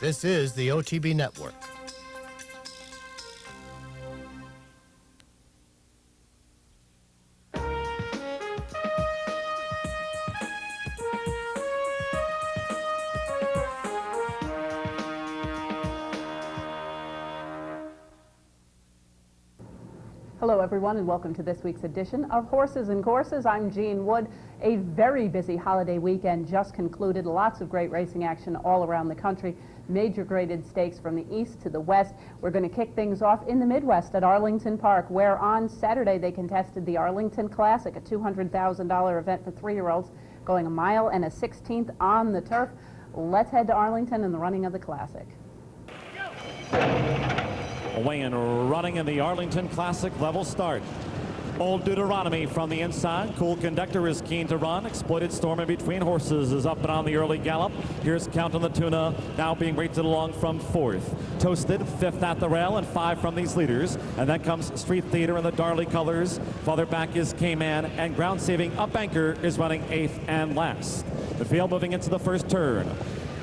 This is the OTB Network. Hello everyone and welcome to this week's edition of Horses and Courses. I'm Jean Wood. A very busy holiday weekend just concluded. Lots of great racing action all around the country. Major graded stakes from the east to the west. We're going to kick things off in the Midwest at Arlington Park, where on Saturday they contested the Arlington Classic, a $200,000 event for 3-year-olds, going 1 mile and a 16th on the turf. Let's head to Arlington and the running of the Classic. Away and running in the Arlington Classic level start. Old Deuteronomy from the inside. Cool Conductor is keen to run. Exploited Storm in between horses is up and on the early gallop. Here's Count on the Tuna, now being rated along from 4th. Toasted, 5th at the rail, and 5 from these leaders. And then comes Street Theater in the Darley colors. Farther back is K-Man, and Ground Saving Up Anchor is running 8th and last. The field moving into the first turn.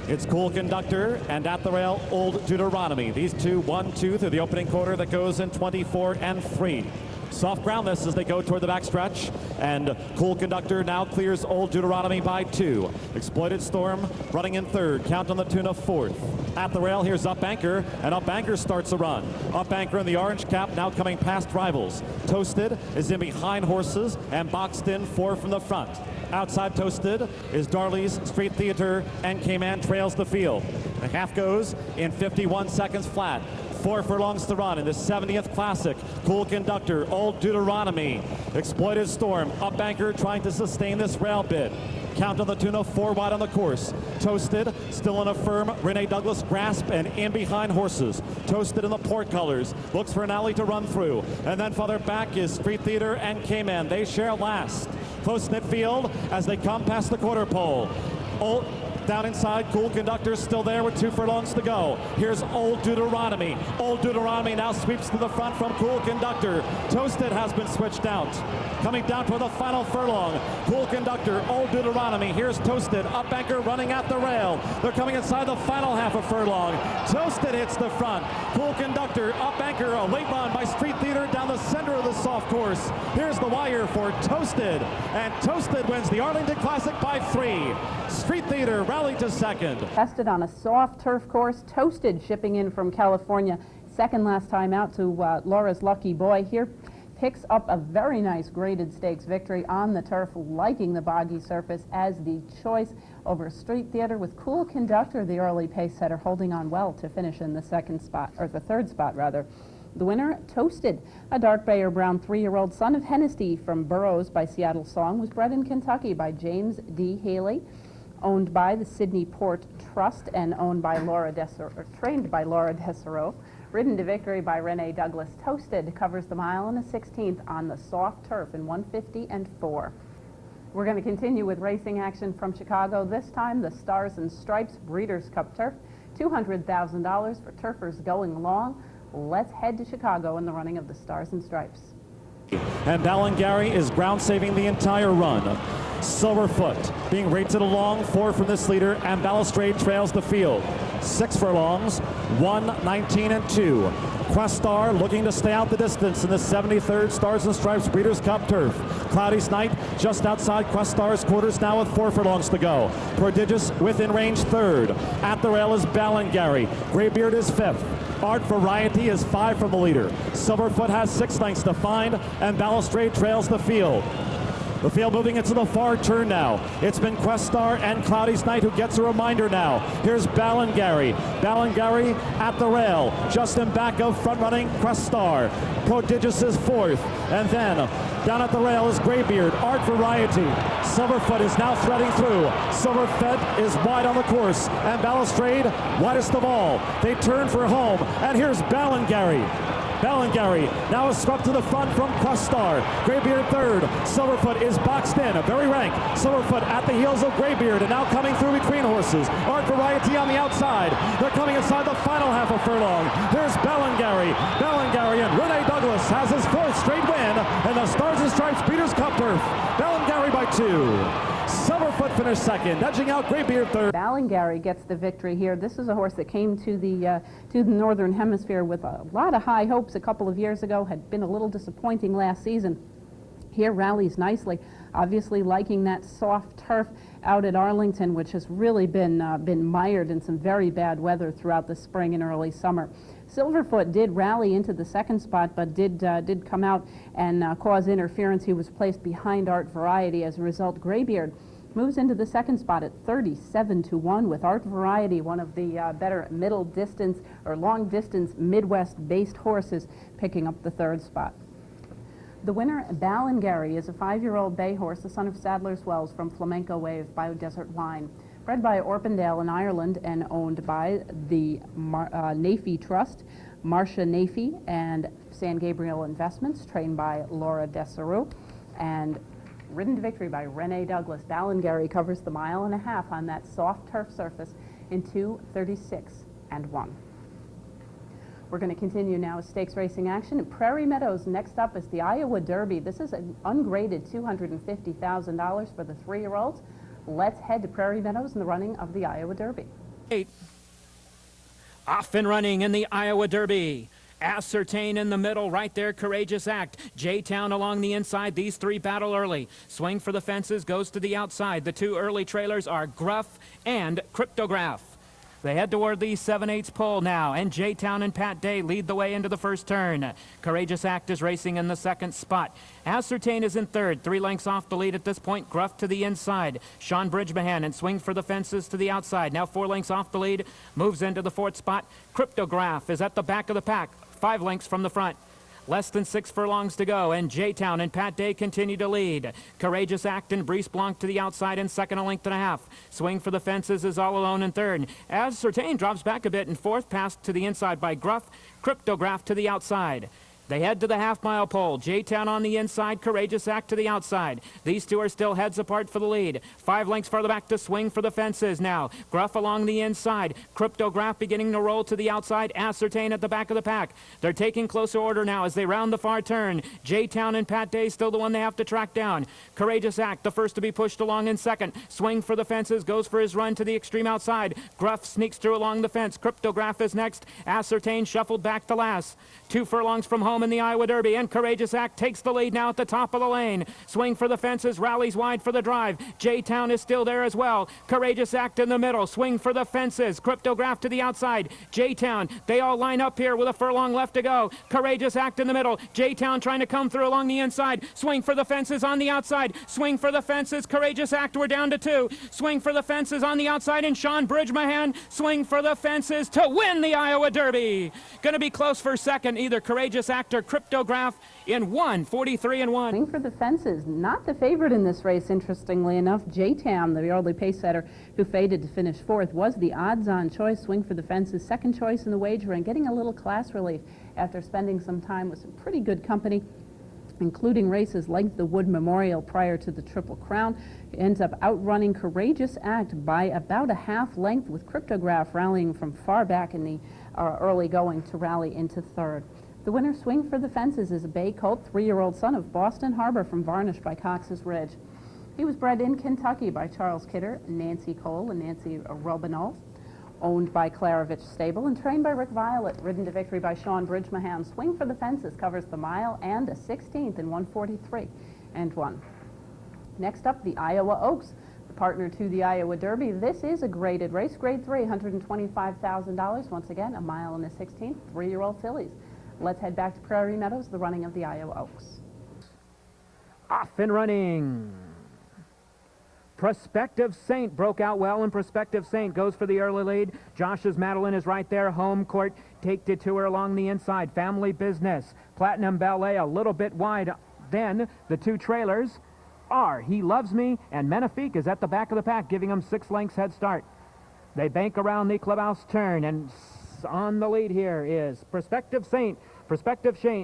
It's Cool Conductor, and at the rail, Old Deuteronomy. These two, 1-2 through the opening quarter that goes in 24 and 3. Soft ground this as they go toward the backstretch, and Cool Conductor now clears Old Deuteronomy by 2. Exploited Storm running in 3rd. Count on the Tuna 4th. At the rail, here's Up Anchor, and Up Anchor starts a run. Up Anchor in the orange cap, now coming past rivals. Toasted is in behind horses and boxed in 4 from the front. Outside Toasted is Darley's Street Theater, and K-Man trails the field. The half goes in 51 seconds flat. 4 furlongs to run in the 70th Classic. Cool Conductor, Old Deuteronomy, Exploited Storm, Up Anchor trying to sustain this rail bid. Count on the Tuna 4 wide on the course. Toasted still in a firm Renee Douglas grasp and in behind horses. Toasted in the portcolors, looks for an alley to run through. And then farther back is Street Theater and K-Man. They share last. Close-knit field as they come past the quarter pole. Down inside, Cool Conductor still there with 2 furlongs to go. Here's Old Deuteronomy. Old Deuteronomy now sweeps to the front from Cool Conductor. Toasted has been switched out. Coming down toward the final furlong. Cool Conductor, Old Deuteronomy. Here's Toasted. Up Anchor running at the rail. They're coming inside the final half of furlong. Toasted hits the front. Cool Conductor, Up Anchor, a late run by Street Theater down the center of the soft course. Here's the wire for Toasted. And Toasted wins the Arlington Classic by 3. Street Theater rallied to 2nd. Tested on a soft turf course. Toasted shipping in from California. Second last time out to Laura's Lucky Boy here. Picks up a very nice graded stakes victory on the turf, liking the boggy surface as the choice over Street Theater, with Cool Conductor, the early pace setter, holding on well to finish in the 2nd spot, or the 3rd spot rather. The winner, Toasted, a dark bay or brown 3-year-old son of Hennessy from Burroughs by Seattle Song, was bred in Kentucky by James D. Haley, owned by the Sydney Port Trust and owned by trained by Laura Dessereau. Ridden to victory by Renee Douglas. Toasted covers the mile and a 16th on the soft turf in 150 and 4. We're going to continue with racing action from Chicago. This time the Stars and Stripes Breeders' Cup Turf. $200,000 for turfers going long. Let's head to Chicago in the running of the Stars and Stripes. And Balangari is ground saving the entire run. Silverfoot being rated along, 4 from this leader, and Balustrade trails the field. 6 furlongs, 1:19 and 2. Questar looking to stay out the distance in the 73rd Stars and Stripes Breeders' Cup Turf. Cloudy's Night just outside Questar's quarters now with 4 furlongs to go. Prodigious within range 3rd. At the rail is Balangari. Graybeard is 5th. Art Variety is 5 from the leader. Silverfoot has 6 lengths to find, and Balustrade trails the field. The field moving into the far turn now. It's been Questar and Cloudy's Night who gets a reminder now. Here's Balangari. Balangari at the rail, just in back of front-running Questar. Prodigious is 4th. And then down at the rail is Graybeard. Art Variety. Silverfoot is now threading through. Silverfoot is wide on the course, and Balustrade widest of all. They turn for home, and here's Balangari. Balangari now is swept to the front from Questar. Graybeard 3rd. Silverfoot is boxed in. Very rank. Silverfoot at the heels of Graybeard and now coming through between horses. Art Variety on the outside. They're coming inside the final half of furlong. There's Balangari. Balangari and Renee Douglas has his 4th straight win in the Stars and Stripes Breeders' Cup Turf. Balangari by 2. Silverfoot Wood finished second, edging out Graybeard third. Ballingarry gets the victory here. This is a horse that came to the Northern Hemisphere with a lot of high hopes a couple of years ago, had been a little disappointing last season. Here rallies nicely, obviously liking that soft turf out at Arlington, which has really been mired in some very bad weather throughout the spring and early summer. Silverfoot did rally into the second spot, but did come out and cause interference. He was placed behind Art Variety. As a result, Graybeard moves into the second spot at 37-1, with Art Variety, one of the better middle distance or long distance Midwest-based horses, picking up the third spot. The winner, Ballingarry, is a 5-year-old bay horse, the son of Sadler's Wells from Flamenco Wave Biodesert Wine. Bred by Orpendale in Ireland and owned by the Nafee Trust, Marcia Nafee, and San Gabriel Investments, trained by Laura Desaru, and ridden to victory by Renee Douglas. Ballingarry covers the 1.5 miles on that soft turf surface in 2:36.1. We're going to continue now with stakes racing action. At Prairie Meadows, next up is the Iowa Derby. This is an ungraded $250,000 for the 3-year-olds. Let's head to Prairie Meadows in the running of the Iowa Derby. Off and running in the Iowa Derby. Ascertain in the middle, right there, Courageous Act. J-Town along the inside. These three battle early. Swing for the fences, goes to the outside. The two early trailers are Gruff and Cryptograph. They head toward the 7/8 pole now, and J-Town and Pat Day lead the way into the first turn. Courageous Act is racing in the second spot. Ascertain is in third, 3 lengths off the lead at this point. Gruff to the inside. Sean Bridgmahan and Swing for the Fences to the outside. Now 4 lengths off the lead, moves into the fourth spot. Cryptograph is at the back of the pack, 5 lengths from the front. Less than 6 furlongs to go, and J-Town and Pat Day continue to lead. Courageous Act and Brice Blanc to the outside in second, 1.5 lengths. Swing for the Fences is all alone in third. Ascertain drops back a bit in fourth, passed to the inside by Gruff. Cryptograph to the outside. They head to the half-mile pole. J-Town on the inside, Courageous Act to the outside. These two are still heads apart for the lead. 5 lengths farther back to Swing for the Fences now. Gruff along the inside. Cryptograph beginning to roll to the outside. Ascertain at the back of the pack. They're taking closer order now as they round the far turn. J-Town and Pat Day still the one they have to track down. Courageous Act, the first to be pushed along in second. Swing for the Fences goes for his run to the extreme outside. Gruff sneaks through along the fence. Cryptograph is next. Ascertain shuffled back to last. 2 furlongs from home in the Iowa Derby, and Courageous Act takes the lead now at the top of the lane. Swing for the Fences, rallies wide for the drive. J-Town is still there as well. Courageous Act in the middle. Swing for the Fences. Cryptograph to the outside. J-Town, they all line up here with a furlong left to go. Courageous Act in the middle. J-Town trying to come through along the inside. Swing for the Fences on the outside. Swing for the Fences. Courageous Act, we're down to 2. Swing for the Fences on the outside, and Sean Bridgmahan. Swing for the Fences to win the Iowa Derby. Going to be close for second, either Courageous Act or Cryptograph in 1:43.1. Swing for the Fences, not the favorite in this race, interestingly enough. J-Town, the early pace setter who faded to finish fourth, was the odds-on choice. Swing for the Fences, second choice in the wager, and getting a little class relief after spending some time with some pretty good company, including races like the Wood Memorial prior to the Triple Crown. Ends up outrunning Courageous Act by about a 1/2 length, with Cryptograph rallying from far back in the early going to rally into third. The winner, Swing for the Fences, is a bay colt, 3-year-old son of Boston Harbor from Varnish by Cox's Ridge. He was bred in Kentucky by Charles Kidder, Nancy Cole, and Nancy Robinol, owned by Claravich Stable, and trained by Rick Violet, ridden to victory by Sean Bridgmahan. Swing for the Fences covers the 1 mile and a 1/16 in 1:43.1. Next up, the Iowa Oaks, the partner to the Iowa Derby. This is a graded race, grade 3, $125,000. Once again, 1 mile and a 1/16, 3-year-old fillies. Let's head back to Prairie Meadows, the running of the Iowa Oaks. Off and running. Prospective Saint broke out well, and Prospective Saint goes for the early lead. Josh's Madeline is right there. Home Court take the tour along the inside. Family Business. Platinum Ballet a little bit wide. Then the 2 trailers are He Loves Me, and Menafique is at the back of the pack, giving them 6 lengths head start. They bank around the clubhouse turn, and on the lead here is Prospective Saint,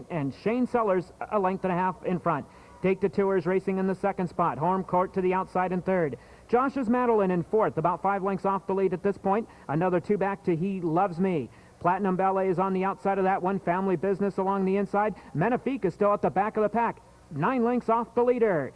and Shane Sellers a 1.5 lengths in front. Take the Tours racing in the second spot. Home Court to the outside in third. Josh's Madeline in fourth, about 5 lengths off the lead at this point. Another 2 back to He Loves Me. Platinum Ballet is on the outside of that one. Family Business along the inside. Menafique is still at the back of the pack, 9 lengths off the leader.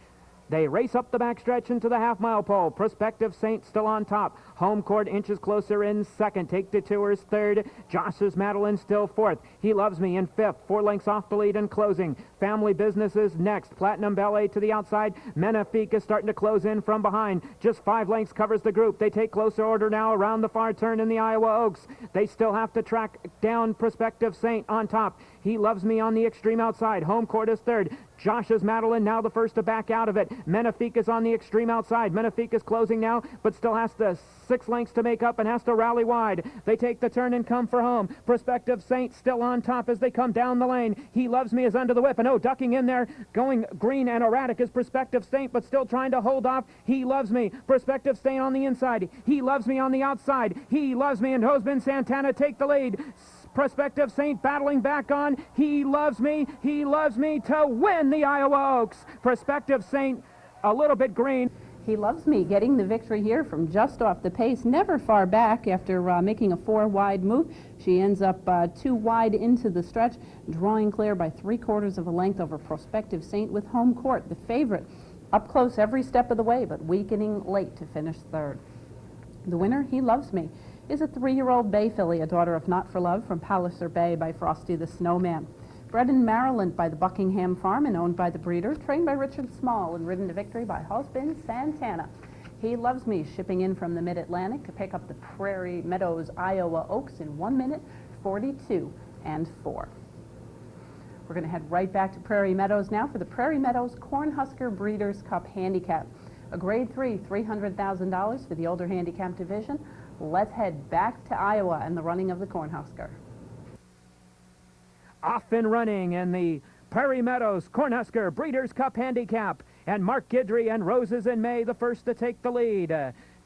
They race up the backstretch into the half-mile pole. Prospective Saint still on top. Home Court inches closer in second. Take the Tours third. Josh's Madeline still fourth. He Loves Me in fifth. 4 lengths off the lead and closing. Family Businesses next. Platinum Ballet to the outside. Menifik is starting to close in from behind. Just 5 lengths covers the group. They take closer order now around the far turn in the Iowa Oaks. They still have to track down Prospective Saint on top. He Loves Me on the extreme outside. Home Court is third. Josh's Madeline now the first to back out of it. Menifik is on the extreme outside. Menifik is closing now, but still has to 6 lengths to make up and has to rally wide. They take the turn and come for home. Prospective Saint still on top as they come down the lane. He Loves Me is under the whip, and ducking in there, going green and erratic is Prospective Saint, but still trying to hold off He Loves Me. Prospective Saint on the inside. He Loves Me on the outside. He Loves Me and Hosbin Santana take the lead. Prospective Saint battling back on He Loves Me to win the Iowa Oaks. Prospective Saint a little bit green. He Loves Me getting the victory here from just off the pace, never far back after making a 4-wide move. She ends up 2 wide into the stretch, drawing clear by 3/4 of a length over Prospective Saint with Home Court, the favorite, up close every step of the way, but weakening late to finish third. The winner, He Loves Me, is a 3-year-old bay filly, a daughter of Not for Love from Palliser Bay by Frosty the Snowman. Bred in Maryland by the Buckingham Farm and owned by the breeder, trained by Richard Small and ridden to victory by Hosbin Santana. He Loves Me shipping in from the Mid-Atlantic to pick up the Prairie Meadows Iowa Oaks in 1 minute, 42 and 4. We're going to head right back to Prairie Meadows now for the Prairie Meadows Cornhusker Breeders' Cup Handicap. A Grade 3, $300,000 for the older handicap division. Let's head back to Iowa and the running of the Cornhusker. Off and running in the Prairie Meadows Cornhusker Breeders' Cup Handicap. And Mark Guidry and Roses in May the first to take the lead.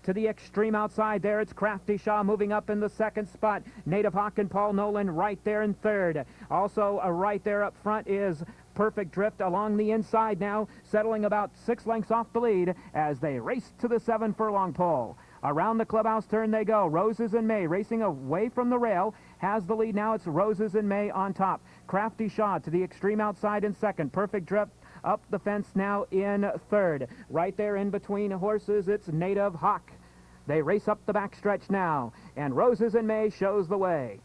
To the extreme outside there, it's Crafty Shaw moving up in the second spot. Native Hawk and Paul Nolan right there in third. Also right there up front is Perfect Drift along the inside now, settling about 6 lengths off the lead as they race to the 7-furlong pole. Around the clubhouse turn they go. Roses in May racing away from the rail. Has the lead now. It's Roses in May on top. Crafty Shaw to the extreme outside in second. Perfect Drift up the fence now in third. Right there in between horses, it's Native Hawk. They race up the backstretch now, and Roses in May shows the way.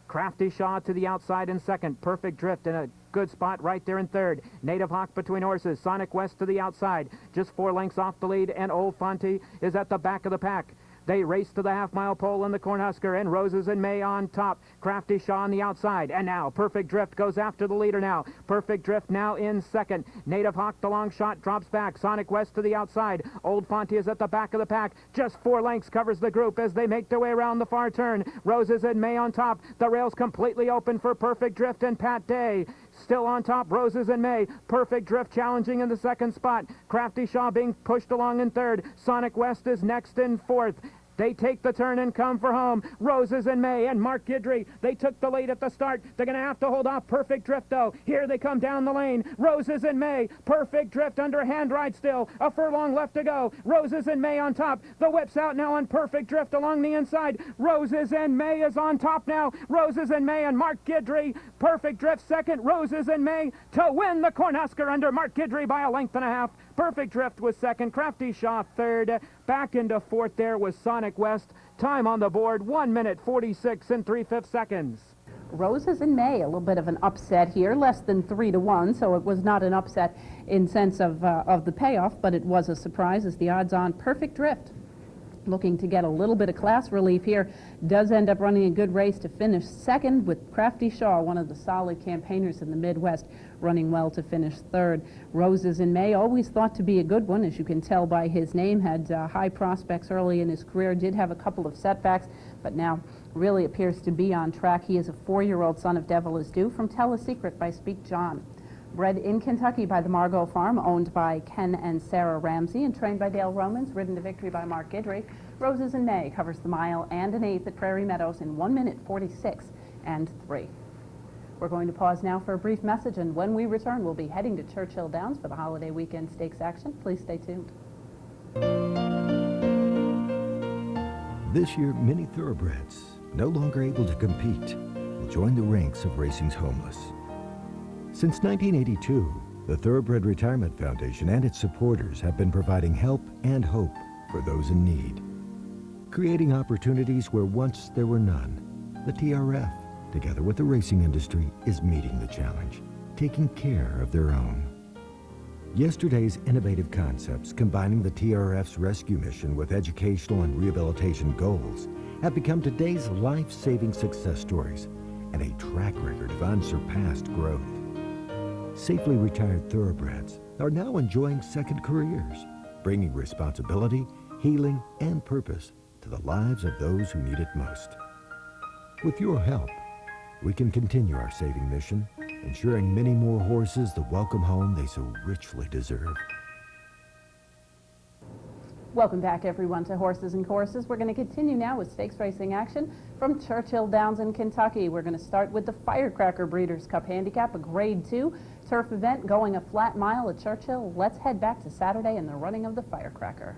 Crafty Shaw to the outside in second. Perfect Drift in a good spot right there in third. Native Hawk between horses. Sonic West to the outside. Just 4 lengths off the lead, and Old Fonte is at the back of the pack. They race to the half-mile pole in the Cornhusker, and Roses in May on top. Crafty Shaw on the outside. And now Perfect Drift goes after the leader now. Perfect Drift now in second. Native Hawk, the long shot, drops back. Sonic West to the outside. Old Fonte is at the back of the pack. Just 4 lengths covers the group as they make their way around the far turn. Roses in May on top. The rail's completely open for Perfect Drift and Pat Day. Still on top, Roses in May. Perfect Drift challenging in the second spot. Crafty Shaw being pushed along in third. Sonic West is next in fourth. They take the turn and come for home. Roses in May and Mark Guidry. They took the lead at the start. They're going to have to hold off Perfect Drift, though. Here they come down the lane. Roses in May. Perfect Drift under hand ride still. A furlong left to go. Roses in May on top. The whip's out now on Perfect Drift along the inside. Roses in May is on top now. Roses in May and Mark Guidry. Perfect Drift second. Roses in May to win the Cornhusker under Mark Guidry by a length and a half. Perfect Drift was second. Crafty Shaw third. Back into fourth there was Sonic West. Time on the board, 1 minute 46 and 3/5 seconds. Roses in May, a little bit of an upset here, less than 3-1, so it was not an upset in sense of the payoff, but it was a surprise as the odds-on Perfect Drift, looking to get a little bit of class relief here, does end up running a good race to finish second, with Crafty Shaw, one of the solid campaigners in the Midwest, running well to finish third. Roses in May, always thought to be a good one, as you can tell by his name, had high prospects early in his career, did have a couple of setbacks, but now really appears to be on track. He is a 4-year-old son of Devil Is Due from Tell a Secret by Speak John. Bred in Kentucky by the Margot Farm, owned by Ken and Sarah Ramsey, and trained by Dale Romans, ridden to victory by Mark Guidry. Roses in May covers the mile and an eighth at Prairie Meadows in 1 minute 46 and 3. We're going to pause now for a brief message, and when we return, we'll be heading to Churchill Downs for the holiday weekend stakes action. Please stay tuned. This year, many thoroughbreds, no longer able to compete, will join the ranks of racing's homeless. Since 1982, The Thoroughbred Retirement Foundation and its supporters have been providing help and hope for those in need, creating opportunities where once there were none. The TRF, together with the racing industry, is meeting the challenge, taking care of their own. Yesterday's innovative concepts, combining the TRF's rescue mission with educational and rehabilitation goals, have become today's life-saving success stories and a track record of unsurpassed growth. Safely retired thoroughbreds are now enjoying second careers, bringing responsibility, healing, and purpose to the lives of those who need it most. With your help, we can continue our saving mission, ensuring many more horses the welcome home they so richly deserve. Welcome back, everyone, to Horses and Courses. We're going to continue now with stakes racing action from Churchill Downs in Kentucky. We're going to start with the Firecracker Breeders' Cup Handicap, a Grade 2 turf event going a flat mile at Churchill. Let's head back to Saturday and the running of the Firecracker.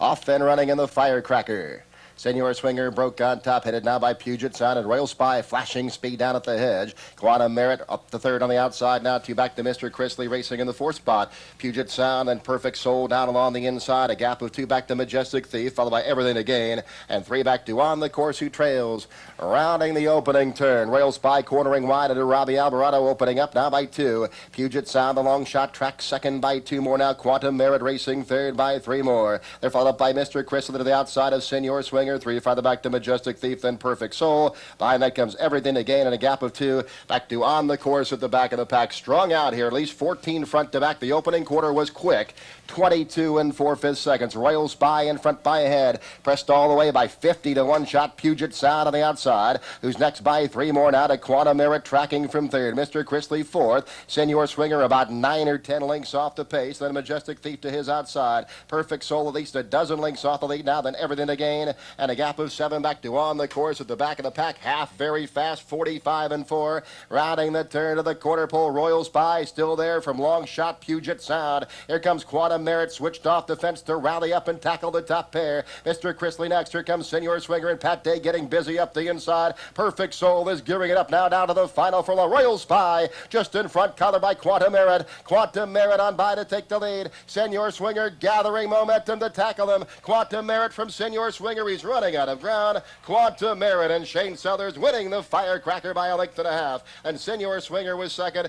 Off and running in the Firecracker. Senor Swinger broke on top, headed now by Puget Sound, and Royal Spy flashing speed down at the hedge. Quantum Merit up the third on the outside, now two back to Mr. Chrisley racing in the fourth spot. Puget Sound and Perfect Soul down along the inside, a gap of two back to Majestic Thief, followed by Everything to Gain, and three back to On the Course, who trails. Rounding the opening turn, Royal Spy cornering wide into Robbie Alvarado, opening up now by two. Puget Sound, the long shot track, second by two more now. Quantum Merit racing third by three more. They're followed up by Mr. Chrisley to the outside of Senor Swinger. Three farther back to Majestic Thief, then Perfect Soul. Behind that comes Everything to Gain, and a gap of two back to On the Course at the back of the pack. Strung out here, at least 14 front to back. The opening quarter was quick. 22 and 4/5 seconds. Royal Spy in front by a head. Pressed all the way by 50 to one shot. Puget Sound on the outside, who's next by three more now to Quantum Merit tracking from third. Mr. Chrisley fourth. Senor Swinger about 9 or 10 links off the pace. Then Majestic Thief to his outside. Perfect Soul at least a dozen links off the lead now. Then Everything to Gain, and a gap of 7 back to On the Course at the back of the pack. Half very fast, 45 and 4. Rounding the turn to the quarter pole. Royal Spy still there from long shot Puget Sound. Here comes Quantum Merit, switched off the fence to rally up and tackle the top pair. Mr. Chrisley next. Here comes Senor Swinger and Pat Day getting busy up the inside. Perfect Soul is gearing it up now down to the final for the Royal Spy. Just in front, collared by Quantum Merit. Quantum Merit on by to take the lead. Senor Swinger gathering momentum to tackle him. Quantum Merit from Senor Swinger. He's running out of ground. Quantum Merit and Shane Sellers winning the Firecracker by a length and a half. And Senor Swinger was second.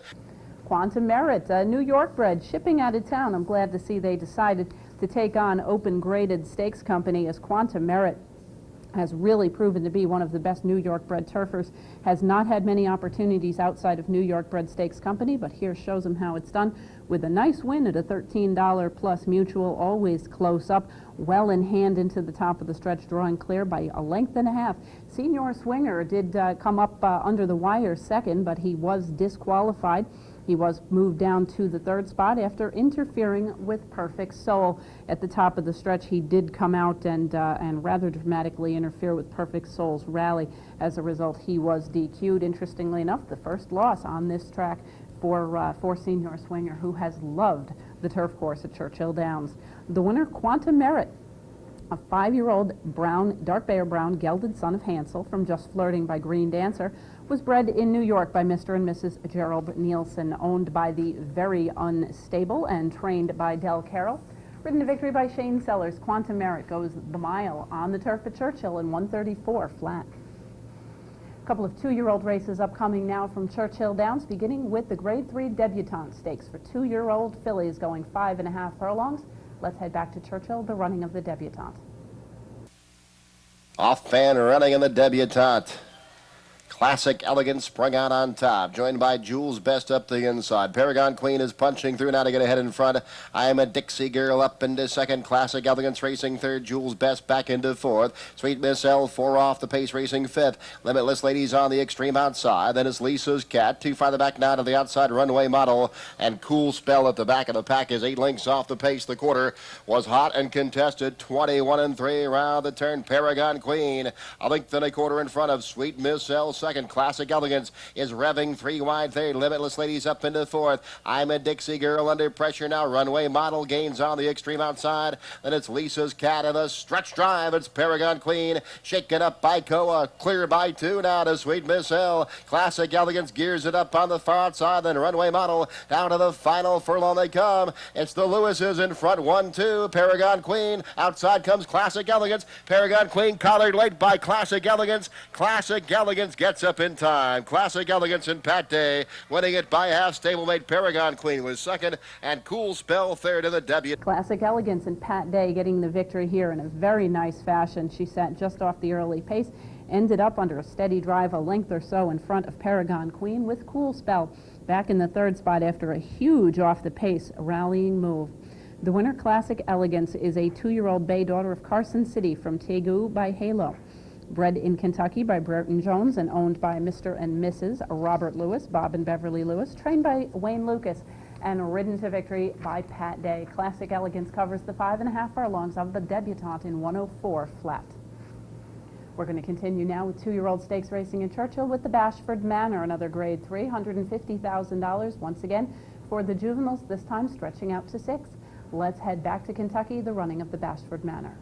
Quantum Merit, a New York bred, shipping out of town. I'm glad to see they decided to take on Open Graded Stakes Company, as Quantum Merit has really proven to be one of the best New York bred turfers. Has not had many opportunities outside of New York bred Stakes Company, but here shows him how it's done with a nice win at a $13 plus mutual, always close up, well in hand into the top of the stretch, drawing clear by a length and a half. Senor Swinger did come up under the wire second, but he was disqualified. He was moved down to the third spot after interfering with Perfect Soul. At the top of the stretch, he did come out and rather dramatically interfere with Perfect Soul's rally. As a result, he was DQ'd. Interestingly enough, the first loss on this track for Senor Swinger, who has loved the turf course at Churchill Downs. The winner, Quantum Merit, a 5-year-old brown, dark bear brown gelded son of Hansel from Just Flirting by Green Dancer, was bred in New York by Mr. and Mrs. Gerald Nielsen, owned by the Very Unstable and trained by Del Carroll. Ridden to victory by Shane Sellers, Quantum Merit goes the mile on the turf at Churchill in 1:34 flat. A couple of 2-year-old races upcoming now from Churchill Downs, beginning with the Grade 3 Debutante Stakes for 2-year-old fillies going 5.5 furlongs. Let's head back to Churchill, the running of the Debutante. Off and running in the Debutante. Classic Elegance sprung out on top, joined by Jules Best up the inside. Paragon Queen is punching through now to get ahead in front. I Am a Dixie Girl up into second. Classic Elegance racing third. Jules Best back into fourth. Sweet Miss L, 4 off the pace, racing fifth. Limitless Ladies on the extreme outside. Then it's Lisa's Cat. 2 farther back now to the outside. Runway Model. And Cool Spell at the back of the pack is 8 lengths off the pace. The quarter was hot and contested. 21 and 3 around the turn. Paragon Queen a length and a quarter in front of Sweet Miss L. second. Classic Elegance is revving 3 wide third. Limitless Ladies up into fourth. I'm a Dixie Girl under pressure now. Runway Model gains on the extreme outside. Then it's Lisa's Cat and the stretch drive. It's Paragon Queen shaken up by Koa. Clear by 2 now to Sweet Miss L. Classic Elegance gears it up on the far outside. Then Runway Model down to the final furlong they come. It's the Lewises in front 1-2. Paragon Queen. Outside comes Classic Elegance. Paragon Queen collared late by Classic Elegance. Classic Elegance gets up in time. Classic Elegance and Pat Day winning it by half. Stablemate Paragon Queen was second and Cool Spell third in the debut. Classic Elegance and Pat Day getting the victory here in a very nice fashion. She sat just off the early pace, ended up under a steady drive a length or so in front of Paragon Queen with Cool Spell back in the third spot after a huge off the pace rallying move. The winner, Classic Elegance, is a 2-year-old bay daughter of Carson City from Tegu by Halo. Bred in Kentucky by Brereton Jones and owned by Mr. and Mrs. Robert Lewis, Bob and Beverly Lewis, trained by Wayne Lucas, and ridden to victory by Pat Day. Classic Elegance covers the 5.5 furlongs of the debutante in 104 flat. We're going to continue now with 2-year-old stakes racing in Churchill with the Bashford Manor, another grade 3, $150,000 once again for the juveniles, this time stretching out to 6. Let's head back to Kentucky, the running of the Bashford Manor.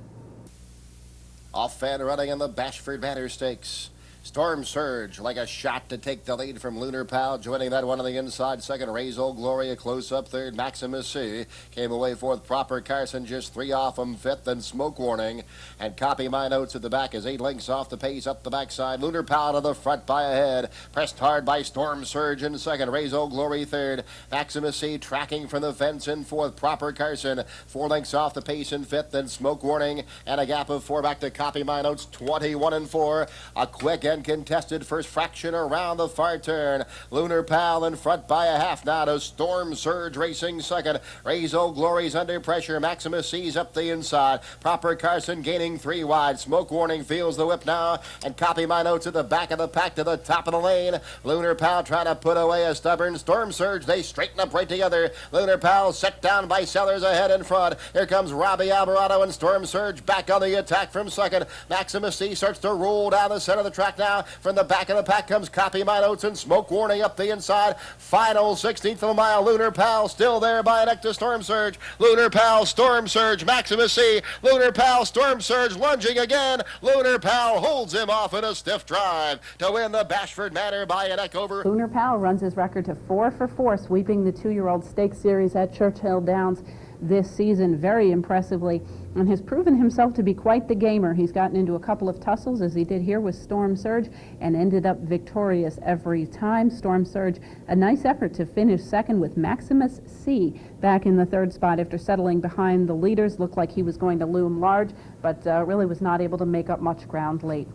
Off and running in the Bashford Manor Stakes. Storm Surge like a shot to take the lead from Lunar Pal, joining that one on the inside. Second, Raise Old Glory, a close-up third. Maximus C came away fourth. Proper Carson just 3 off him. Fifth, and Smoke Warning. And Copy My Notes at the back is 8 lengths off the pace up the backside. Lunar Pal to the front by a head. Pressed hard by Storm Surge in second. Raise Old Glory third. Maximus C tracking from the fence in fourth. Proper Carson 4 lengths off the pace in fifth. And Smoke Warning and a gap of 4 back to Copy My Notes. 21-4. A quick and contested first fraction around the far turn. Lunar Pal in front by a half now to Storm Surge racing second. Raise Old Glory's under pressure. Maximus C's up the inside. Proper Carson gaining 3 wide. Smoke Warning feels the whip now and Copy My Notes at the back of the pack to the top of the lane. Lunar Pal trying to put away a stubborn Storm Surge. They straighten up right together. Lunar Pal set down by Sellers ahead in front. Here comes Robbie Alvarado and Storm Surge back on the attack from second. Maximus C starts to roll down the center of the track now. From the back of the pack comes Copy My Notes and Smoke Warning up the inside. Final 16th of a mile. Lunar Pal still there by a neck to Storm Surge. Lunar Pal, Storm Surge, Maximus C. Lunar Pal, Storm Surge lunging again. Lunar Pal holds him off in a stiff drive to win the Bashford Manor by a neck over. Lunar Pal runs his record to 4 for 4, sweeping the 2-year-old stakes series at Churchill Downs this season very impressively, and has proven himself to be quite the gamer. He's gotten into a couple of tussles, as he did here with Storm Surge, and ended up victorious every time. Storm Surge, a nice effort to finish second with Maximus C back in the third spot after settling behind the leaders. Looked like he was going to loom large, but really was not able to make up much ground late.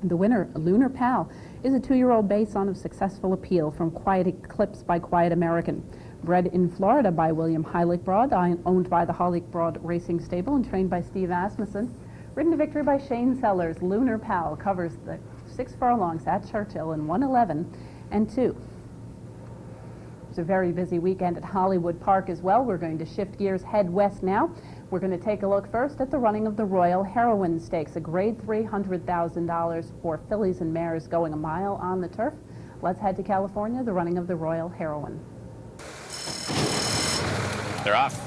The winner, Lunar Pal, is a 2-year-old bay son of Successful Appeal from Quiet Eclipse by Quiet American. Bred in Florida by William Heilig-Broad, owned by the Heilig-Broad Racing Stable and trained by Steve Asmussen. Ridden to victory by Shane Sellers, Lunar Pal covers the 6 furlongs at Churchill in 1:11-2. It's a very busy weekend at Hollywood Park as well. We're going to shift gears, head west now. We're going to take a look first at the running of the Royal Heroine Stakes, a grade $300,000 for fillies and mares going a mile on the turf. Let's head to California, the running of the Royal Heroine. They're off.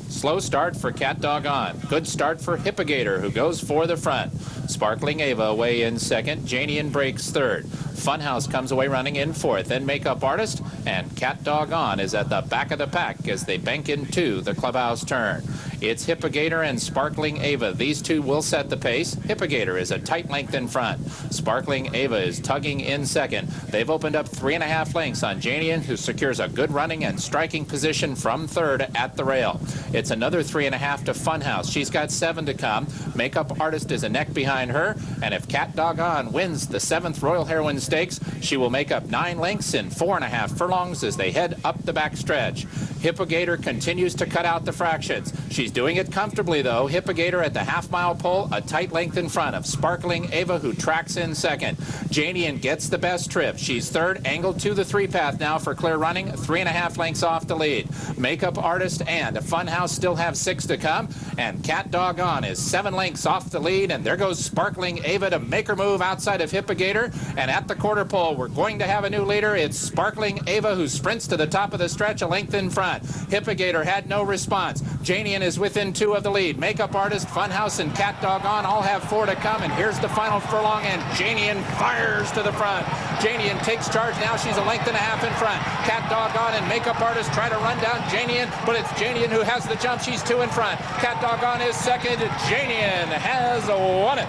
Slow start for Cat Dog On. Good start for Hippogator, who goes for the front. Sparkling Ava away in second. Janian breaks third. Funhouse comes away running in fourth. Then Makeup Artist and Cat Dog On is at the back of the pack as they bank into the clubhouse turn. It's Hippogator and Sparkling Ava. These two will set the pace. Hippogator is a tight length in front. Sparkling Ava is tugging in second. They've opened up 3.5 lengths on Janian, who secures a good running and striking position from third at the rail. It's another 3.5 to Funhouse. She's got 7 to come. Makeup Artist is a neck behind her, and if Cat Dog On wins the 7th Royal Heroine Stakes, she will make up 9 lengths in 4.5 furlongs as they head up the back stretch. Hippogator continues to cut out the fractions. She's doing it comfortably, though. Hippogator at the half-mile pole, a tight length in front of Sparkling Ava, who tracks in second. Janian gets the best trip. She's third, angled to the three-path now for clear running, 3.5 lengths off the lead. Makeup Artist and Funhouse still have 6 to come, and Cat Doggone is 7 lengths off the lead, and there goes Sparkling Ava to make her move outside of Hippogator. And at the quarter pole, we're going to have a new leader. It's Sparkling Ava, who sprints to the top of the stretch, a length in front. Hippogator had no response. Janian is within 2 of the lead. Makeup Artist, Funhouse, and Cat Doggone all have 4 to come, and here's the final furlong, and Janian fires to the front. Janian takes charge now. She's a length and a half in front. Cat Doggone and Makeup Artist try to run down Janian, but it's Janian who has the jump. She's 2 in front. Cat Doggone is second. Janian has won it.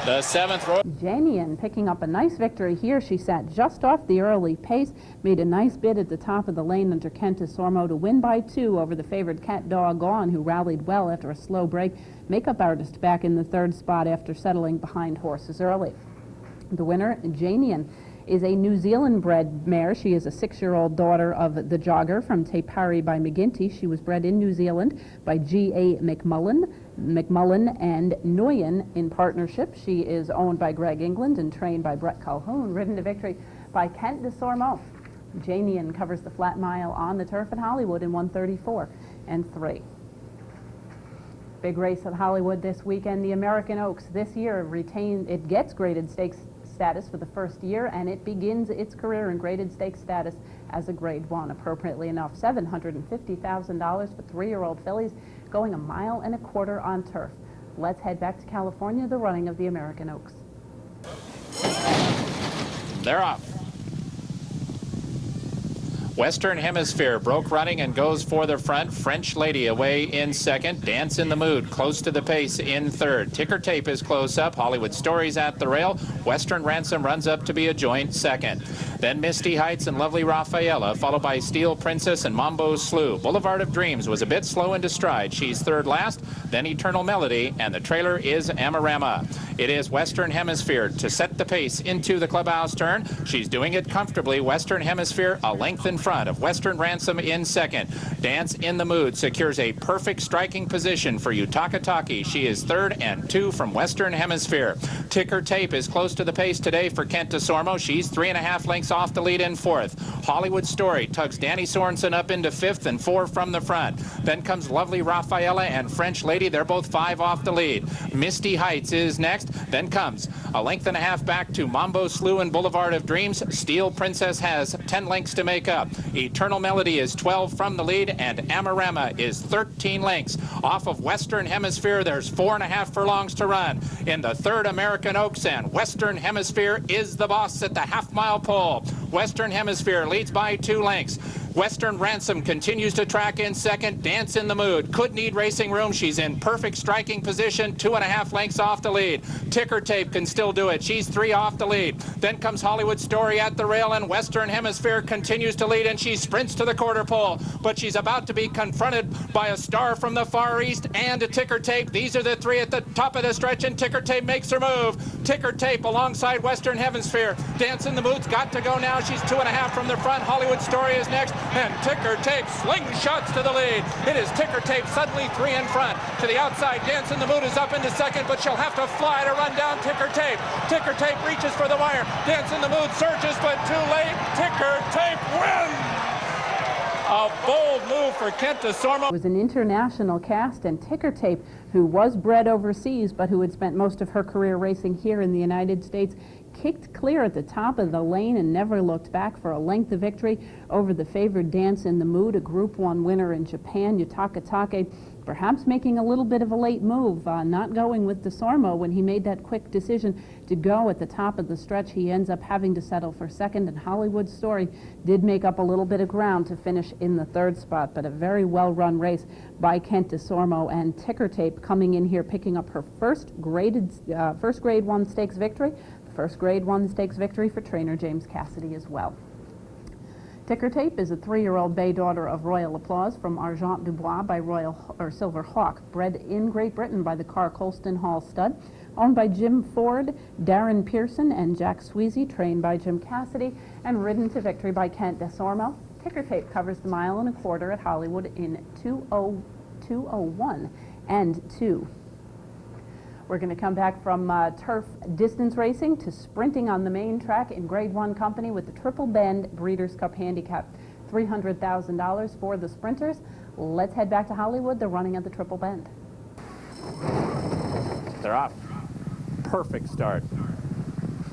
The 7th Royal. Janian picking up a nice victory here. She sat just off the early pace, made a nice bid at the top of the lane under Kent Desormeaux to win by 2 over the favored Cat Doggone, who rallied well after a slow break. Makeup Artist back in the 3rd spot after settling behind horses early. The winner, Janian, is a New Zealand-bred mare. She is a 6-year-old daughter of the jogger from Te Parry by McGinty. She was bred in New Zealand by G.A. McMullen and Nguyen in partnership. She is owned by Greg England and trained by Brett Calhoun, ridden to victory by Kent Desormeaux. Janian covers the flat mile on the turf at Hollywood in 1:34 and 3. Big race at Hollywood this weekend. The American Oaks this year gets graded stakes status for the first year, and it begins its career in graded stakes status as a grade 1. Appropriately enough, $750,000 for 3-year-old fillies going 1.25 miles on turf. Let's head back to California, the running of the American Oaks. They're off. Western Hemisphere broke running and goes for the front. French Lady away in second. Dance in the Mood close to the pace in third. Ticker Tape is close up. Hollywood Stories at the rail. Western Ransom runs up to be a joint second. Then Misty Heights and Lovely Rafaela, followed by Steel Princess and Mambo Slew. Boulevard of Dreams was a bit slow into stride. She's third last. Then Eternal Melody, and the trailer is Amarama. It is Western Hemisphere to set the pace into the clubhouse turn. She's doing it comfortably. Western Hemisphere a length in front of Western Ransom in second. Dance in the Mood secures a perfect striking position for Utakataki. She is third and 2 from Western Hemisphere. Ticker Tape is close to the pace today for Kent Desormeaux. She's 3.5 lengths off the lead in fourth. Hollywood Story tugs Danny Sorensen up into 5th and 4 from the front. Then comes Lovely Rafaela and French Lady. They're both 5 off the lead. Misty Heights is next. Then comes a length and a half back to Mambo Slew and Boulevard of Dreams. Steel Princess has 10 lengths to make up. Eternal Melody is 12 from the lead, and Amarama is 13 lengths. Off of Western Hemisphere, there's 4.5 furlongs to run. In the third American Oaks, and Western Hemisphere is the boss at the half-mile pole. Western Hemisphere leads by 2 lengths. Western Ransom continues to track in second. Dance in the Mood could need racing room. She's in perfect striking position, 2.5 lengths off the lead. Ticker Tape can still do it. She's 3 off the lead. Then comes Hollywood Story at the rail, and Western Hemisphere continues to lead, and she sprints to the quarter pole. But she's about to be confronted by a star from the Far East and a Ticker Tape. These are the 3 at the top of the stretch, and Ticker Tape makes her move. Ticker Tape alongside Western Hemisphere. Dance in the Mood's got to go now. She's 2.5 from the front. Hollywood Story is next. And Ticker Tape slingshots to the lead. It is Ticker Tape suddenly 3 in front. To the outside, Dance in the Mood is up into second, but she'll have to fly to run down Ticker Tape. Ticker Tape reaches for the wire. Dance in the Mood surges, but too late. Ticker Tape wins. A bold move for Kent Desormeaux. It was an international cast, and Ticker Tape, who was bred overseas but who had spent most of her career racing here in the United States, kicked clear at the top of the lane and never looked back for a length of victory over the favored Dance in the Mood, a Group 1 winner in Japan. Utakatake perhaps making a little bit of a late move, not going with Desormeaux when he made that quick decision to go at the top of the stretch. He ends up having to settle for second, and Hollywood Story did make up a little bit of ground to finish in the 3rd spot, but a very well-run race by Kent Desormeaux, and Ticker Tape coming in here picking up her first Grade 1 stakes victory, first Grade 1 stakes victory for trainer James Cassidy as well. Ticker Tape is a 3-year-old bay daughter of Royal Applause from Argent Dubois by Silver Hawk, bred in Great Britain by the Carr Colston Hall stud, owned by Jim Ford, Darren Pearson, and Jack Sweezy, trained by Jim Cassidy, and ridden to victory by Kent Desormeaux. Ticker tape covers the 1.25 miles at Hollywood in 2:02:01 and 2. We're going to come back from turf distance racing to sprinting on the main track in Grade 1 company with the Triple Bend Breeders' Cup Handicap. $300,000 for the sprinters. Let's head back to Hollywood, the running of the Triple Bend. They're off. Perfect start.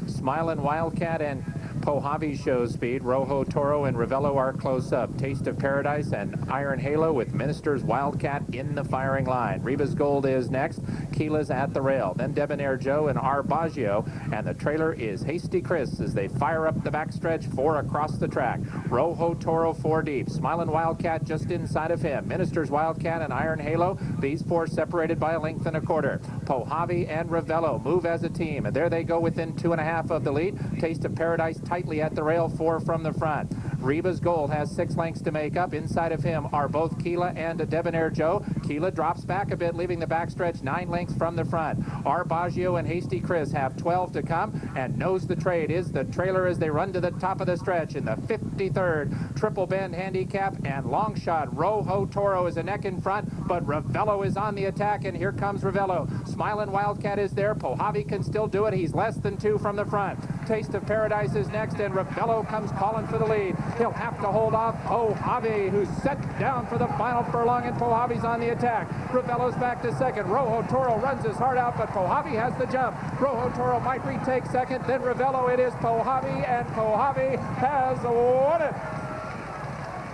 Smilin' Wildcat and Pohave shows speed. Rojo Toro and Ravello are close up. Taste of Paradise and Iron Halo with Minister's Wildcat in the firing line. Reba's Gold is next. Keela's at the rail. Then Debonair Joe and R. Baggio. And the trailer is Hasty Chris as they fire up the backstretch, 4 across the track. Rojo Toro 4 deep. Smilin' Wildcat just inside of him. Minister's Wildcat and Iron Halo. These 4 separated by 1.25. Pohave and Ravello move as a team. And there they go within 2.5 of the lead. Taste of Paradise tightly at the rail, 4 from the front. Reba's Gold has 6 lengths to make up. Inside of him are both Keela and Debonair Joe. Keela drops back a bit, leaving the backstretch 9 lengths from the front. R. Baggio and Hasty Chris have 12 to come, and Knows the Trade is the trailer as they run to the top of the stretch in the 53rd Triple Bend Handicap, and long shot Rojo Toro is a neck in front, but Ravello is on the attack, and here comes Ravello. Smilin' Wildcat is there. Pohave can still do it. He's less than 2 from the front. Taste of Paradise is next, and Ravello comes calling for the lead. He'll have to hold off Pohave, who's set down for the final furlong, and Pohave's on the attack. Ravello's back to second. Rojo Toro runs his heart out, but Pohave has the jump. Rojo Toro might retake second, then Ravello. It is Pohave, and Pohave has won it.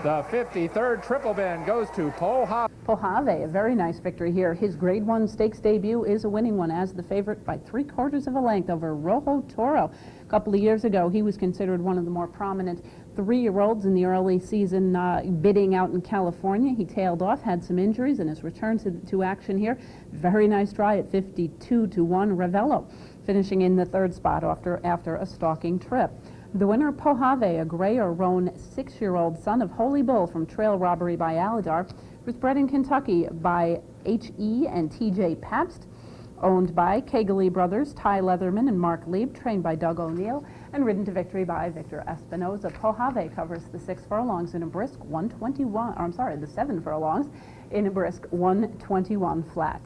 The 53rd Triple Bend goes to Pohave. Pohave, a very nice victory here. His Grade 1 stakes debut is a winning one as the favorite by 3/4 of a length over Rojo Toro. A couple of years ago, he was considered one of the more prominent 3-year-olds in the early season bidding out in California. He tailed off, had some injuries, and his return to action here. Very nice try at 52-1. Ravello finishing in the 3rd spot after a stalking trip. The winner, Pohave, a gray or roan 6-year-old son of Holy Bull from Trail Robbery by Aladar, was bred in Kentucky by H.E. and T.J. Pabst, owned by Kegley Brothers, Ty Leatherman and Mark Lieb, trained by Doug O'Neill, and ridden to victory by Victor Espinoza. Pohave covers the 6 furlongs in a brisk 121, or I'm sorry, the 7 furlongs in a brisk 121 flat.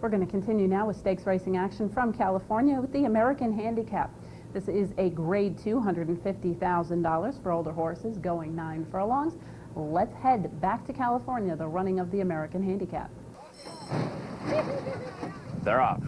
We're going to continue now with stakes racing action from California with the American Handicap. This is a Grade 2, $150,000 for older horses, going 9 furlongs. Let's head back to California, the running of the American Handicap. They're off.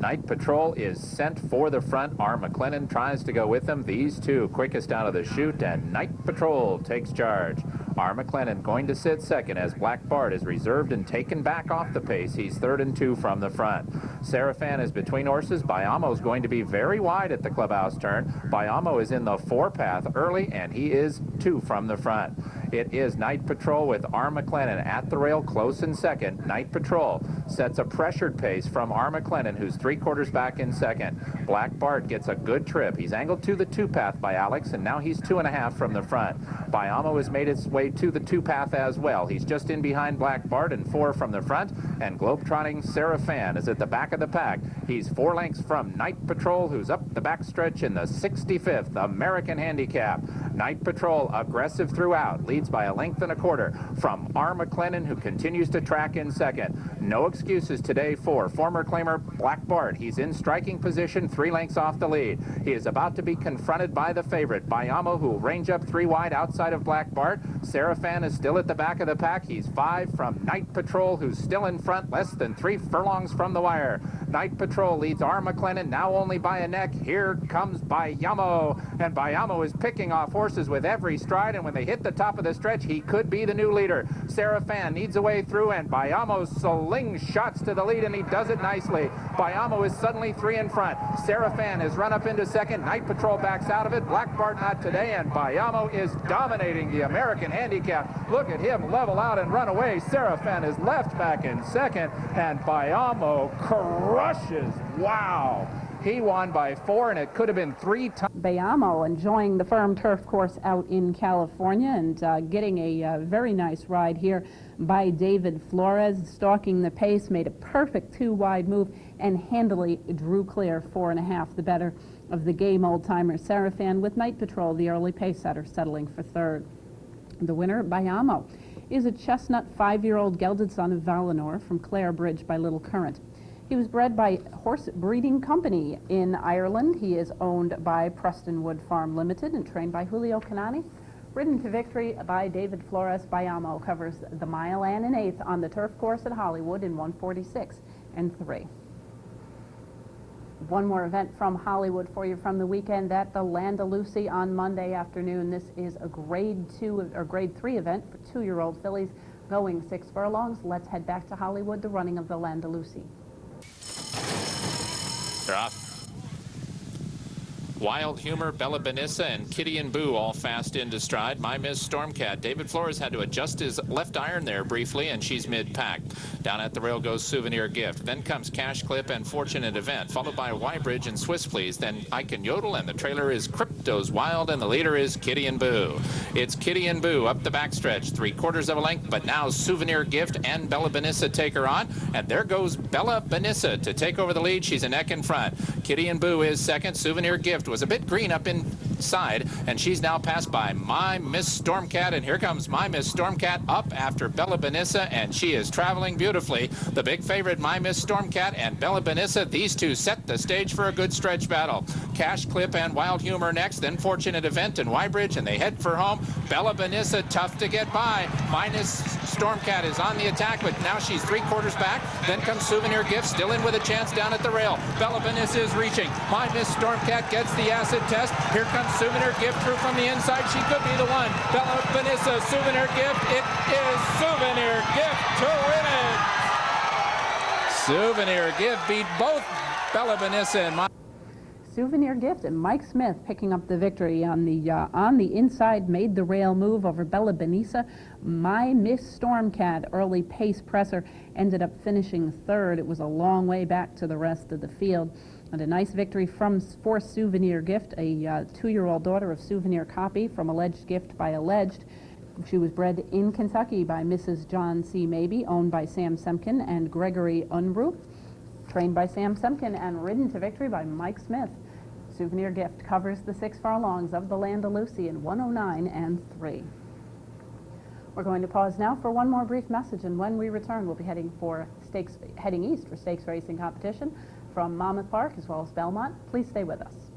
Night Patrol is sent for the front. R. McLennan tries to go with them. These 2 quickest out of the chute, and Night Patrol takes charge. R. McLennan going to sit second as Black Bart is reserved and taken back off the pace. He's 3rd and 2 from the front. Seraphan is between horses. Bayamo's going to be very wide at the clubhouse turn. Bayamo is in the 4 path early, and he is 2 from the front. It is Night Patrol with R. McLennan at the rail, close in second. Night Patrol sets a pressured pace from R. McLennan, who's 3/4 back in second. Black Bart gets a good trip. He's angled to the 2 path by Alex, and now he's 2.5 from the front. Bayamo has made its way to the 2 path as well. He's just in behind Black Bart and 4 from the front, and Globetrotting Seraphan is at the back of the pack. He's 4 lengths from Night Patrol, who's up the backstretch in the 65th American Handicap. Night Patrol aggressive throughout, leads by 1.25 from R. McLennan, who continues to track in second. No excuses today for former claimer Black Bart. He's in striking position, 3 lengths off the lead. He is about to be confronted by the favorite, Bayamo, who will range up 3 wide outside of Black Bart. Seraphan is still at the back of the pack. He's 5 from Night Patrol, who's still in front, less than 3 furlongs from the wire. Night Patrol leads R. McLennan, now only by a neck. Here comes Bayamo, and Bayamo is picking off horses with every stride, and when they hit the top of the stretch, he could be the new leader. Seraphan needs a way through, and Bayamo slingshots to the lead, and he does it nicely. Bayamo is suddenly 3 in front. Seraphan has run up into second. Night Patrol backs out of it. Black Bart not today, and Bayamo is dominating the American Handicap. Look at him level out and run away. Seraphan is left back in second, and Bayamo crushes. Wow. He won by 4, and it could have been 3 times. Bayamo enjoying the firm turf course out in California and getting a very nice ride here by David Flores, stalking the pace, made a perfect 2-wide move and handily drew clear 4.5, the better of the game old-timer Seraphan, with Night Patrol, the early pace setter, settling for 3rd. The winner, Bayamo, is a chestnut 5-year-old gelded son of Valinor from Clare Bridge by Little Current. He was bred by Horse Breeding Company in Ireland. He is owned by Prestonwood Farm Limited and trained by Julio Canani. Ridden to victory by David Flores, Bayamo covers the mile and an eighth on the turf course at Hollywood in 1:46 and 3. One more event from Hollywood for you from the weekend at the Landalucy on Monday afternoon. This is a grade 2 or grade 3 event for 2-year-old fillies going 6 furlongs. Let's head back to Hollywood, the running of the Landalucy. They're off. Wild Humor, Bella Benissa, and Kitty and Boo all fast into stride. My Miss Stormcat. David Flores had to adjust his left iron there briefly, and she's mid-pack. Down at the rail goes Souvenir Gift. Then comes Cash Clip and Fortunate Event, followed by Wybridge and Swiss Please. Then I Can Yodel, and the trailer is Crypto's Wild, and the leader is Kitty and Boo. It's Kitty and Boo up the backstretch, 3/4 of a length, but now Souvenir Gift and Bella Benissa take her on, and there goes Bella Benissa to take over the lead. She's a neck in front. Kitty and Boo is second. Souvenir Gift was a bit green up inside, and she's now passed by My Miss Stormcat, and here comes My Miss Stormcat up after Bella Benissa, and she is traveling beautifully. The big favorite, My Miss Stormcat and Bella Benissa, these two set the stage for a good stretch battle. Cash Clip and Wild Humor next, then Fortunate Event and Wybridge, and they head for home. Bella Benissa tough to get by. My Miss Stormcat is on the attack, but now she's 3/4 back. Then comes Souvenir Gift, still in with a chance down at the rail. Bella Benissa is reaching. My Miss Stormcat gets the acid test. Here comes Souvenir Gift through from the inside. She could be the one. Bella Benissa, Souvenir Gift. It is Souvenir Gift to win it. Souvenir Gift beat both Bella Benissa and Souvenir Gift and Mike Smith picking up the victory on the inside, made the rail move over Bella Benissa. My Miss Stormcat, early pace presser, ended up finishing 3rd. It was a long way back to the rest of the field. And a nice victory for Souvenir Gift, a 2-year-old daughter of Souvenir Copy from Alleged Gift by Alleged. She was bred in Kentucky by Mrs. John C. Mabie, owned by Sam Semkin and Gregory Unruh, trained by Sam Semkin and ridden to victory by Mike Smith. Souvenir Gift covers the 6 furlongs of the Landalucy in 1:09 and 3. We're going to pause now for one more brief message, and when we return, we'll be heading east for stakes racing competition from Monmouth Park as well as Belmont. Please stay with us.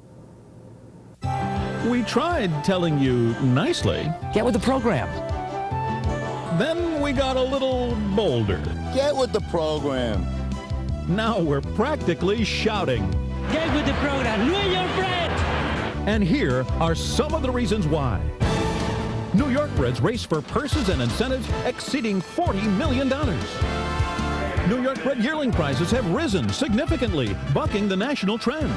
We tried telling you nicely. Get with the program. Then we got a little bolder. Get with the program. Now we're practically shouting. Get with the program. Know your brand. And here are some of the reasons why. New York breds race for purses and incentives exceeding $40 million. New York bred yearling prices have risen significantly, bucking the national trend.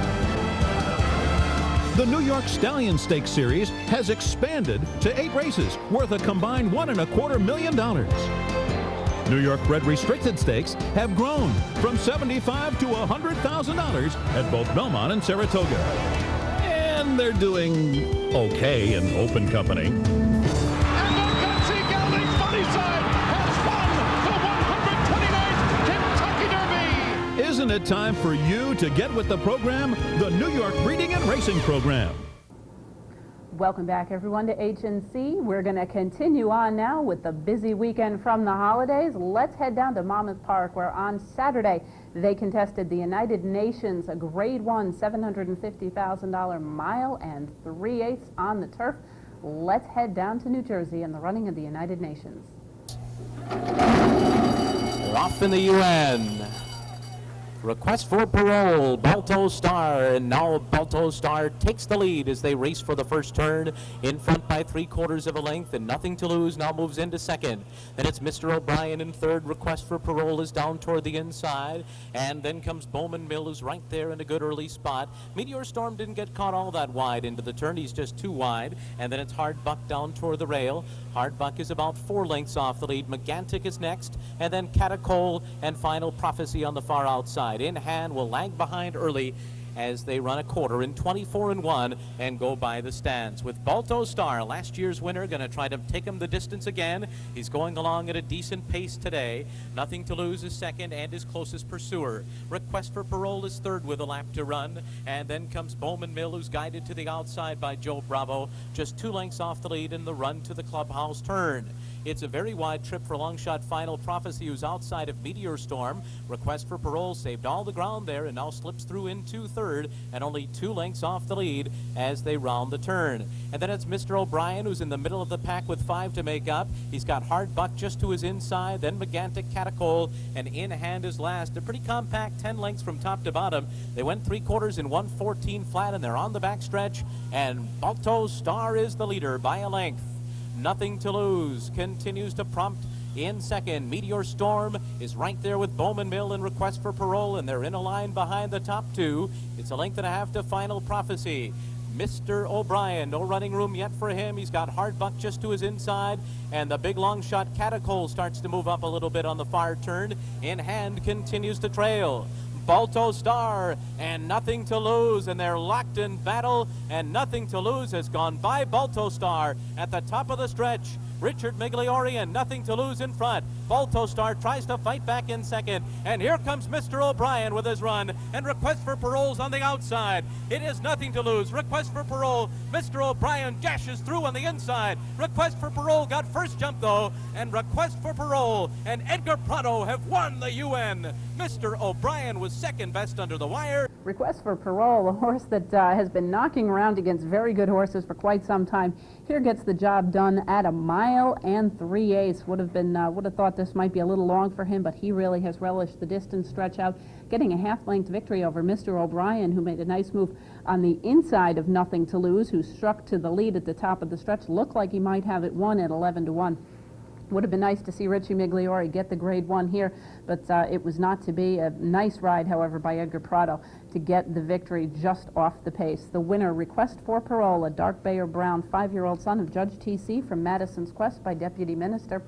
The New York Stallion Stakes Series has expanded to 8 races worth a combined $1.25 million. New York bred restricted stakes have grown from $75,000 to $100,000 at both Belmont and Saratoga. And they're doing okay in open company. Isn't it time for you to get with the program, the New York Breeding and Racing Program? Welcome back, everyone, to HNC. We're going to continue on now with the busy weekend from the holidays. Let's head down to Monmouth Park, where on Saturday they contested the United Nations Grade 1 $750,000 mile and 3/8 on the turf. Let's head down to New Jersey and the running of the United Nations. We're off in the UN. Request for Parole, Balto Star, and now Balto Star takes the lead as they race for the first turn, in front by 3/4 of a length, and Nothing to Lose now moves into second. Then it's Mr. O'Brien in third. Request for Parole is down toward the inside, and then comes Bowman Mill, who's right there in a good early spot. Meteor Storm didn't get caught all that wide into the turn. He's just too wide, and then it's Hard Buck down toward the rail. Hard Buck is about 4 lengths off the lead. Megantic is next, and then Catacole and Final Prophecy on the far outside. In hand will lag behind early. as they run a quarter in 24-1 and go by the stands. With Balto Star, last year's winner, going to try to take him the distance again. He's going along at a decent pace today. Nothing to Lose is second and his closest pursuer. Request for Parole is third with a lap to run. And then comes Bowman Mill, who's guided to the outside by Joe Bravo, just 2 lengths off the lead in the run to the clubhouse turn. It's a very wide trip for Longshot Final Prophecy, who's outside of Meteor Storm. Request for Parole saved all the ground there and now slips through into third and only 2 lengths off the lead as they round the turn. And then it's Mr. O'Brien, who's in the middle of the pack with 5 to make up. He's got Hard Buck just to his inside, then Megantic Catacol, and In Hand is last. A pretty compact 10 lengths from top to bottom. They went 3/4 in 1:14 flat, and they're on the backstretch, and Balto Star is the leader by a length. Nothing to Lose continues to prompt in second. Meteor Storm is right there with Bowman Mill and Request for Parole, and they're in a line behind the top 2. It's a length and a half to Final Prophecy. Mr. O'Brien, no running room yet for him. He's got Hard Buck just to his inside, and the big long shot Catacol starts to move up a little bit on the far turn. In Hand continues to trail. Balto Star and Nothing to Lose, and they're locked in battle, and Nothing to Lose has gone by Balto Star at the top of the stretch. Richard Migliori and Nothing to Lose in front. Balto Star tries to fight back in second, and here comes Mr. O'Brien with his run, and Request for Parole's on the outside. It is Nothing to Lose. Request for Parole. Mr. O'Brien dashes through on the inside. Request for Parole got first jump though, and Request for Parole and Edgar Prado have won the UN. Mr. O'Brien was second best under the wire. Request for Parole, a horse that has been knocking around against very good horses for quite some time. Here gets the job done at 1 mile and 3/8. Would have thought this might be a little long for him, but he really has relished the distance stretch out, getting a half-length victory over Mr. O'Brien, who made a nice move on the inside of Nothing to Lose, who struck to the lead at the top of the stretch. Looked like he might have it won at 11-1. Would have been nice to see Richie Migliori get the grade 1 here, but it was not to be. A nice ride, however, by Edgar Prado to get the victory just off the pace. The winner, Request for Parole, a dark bay or brown 5-year-old son of Judge T.C. from Madison's Quest by Deputy Minister,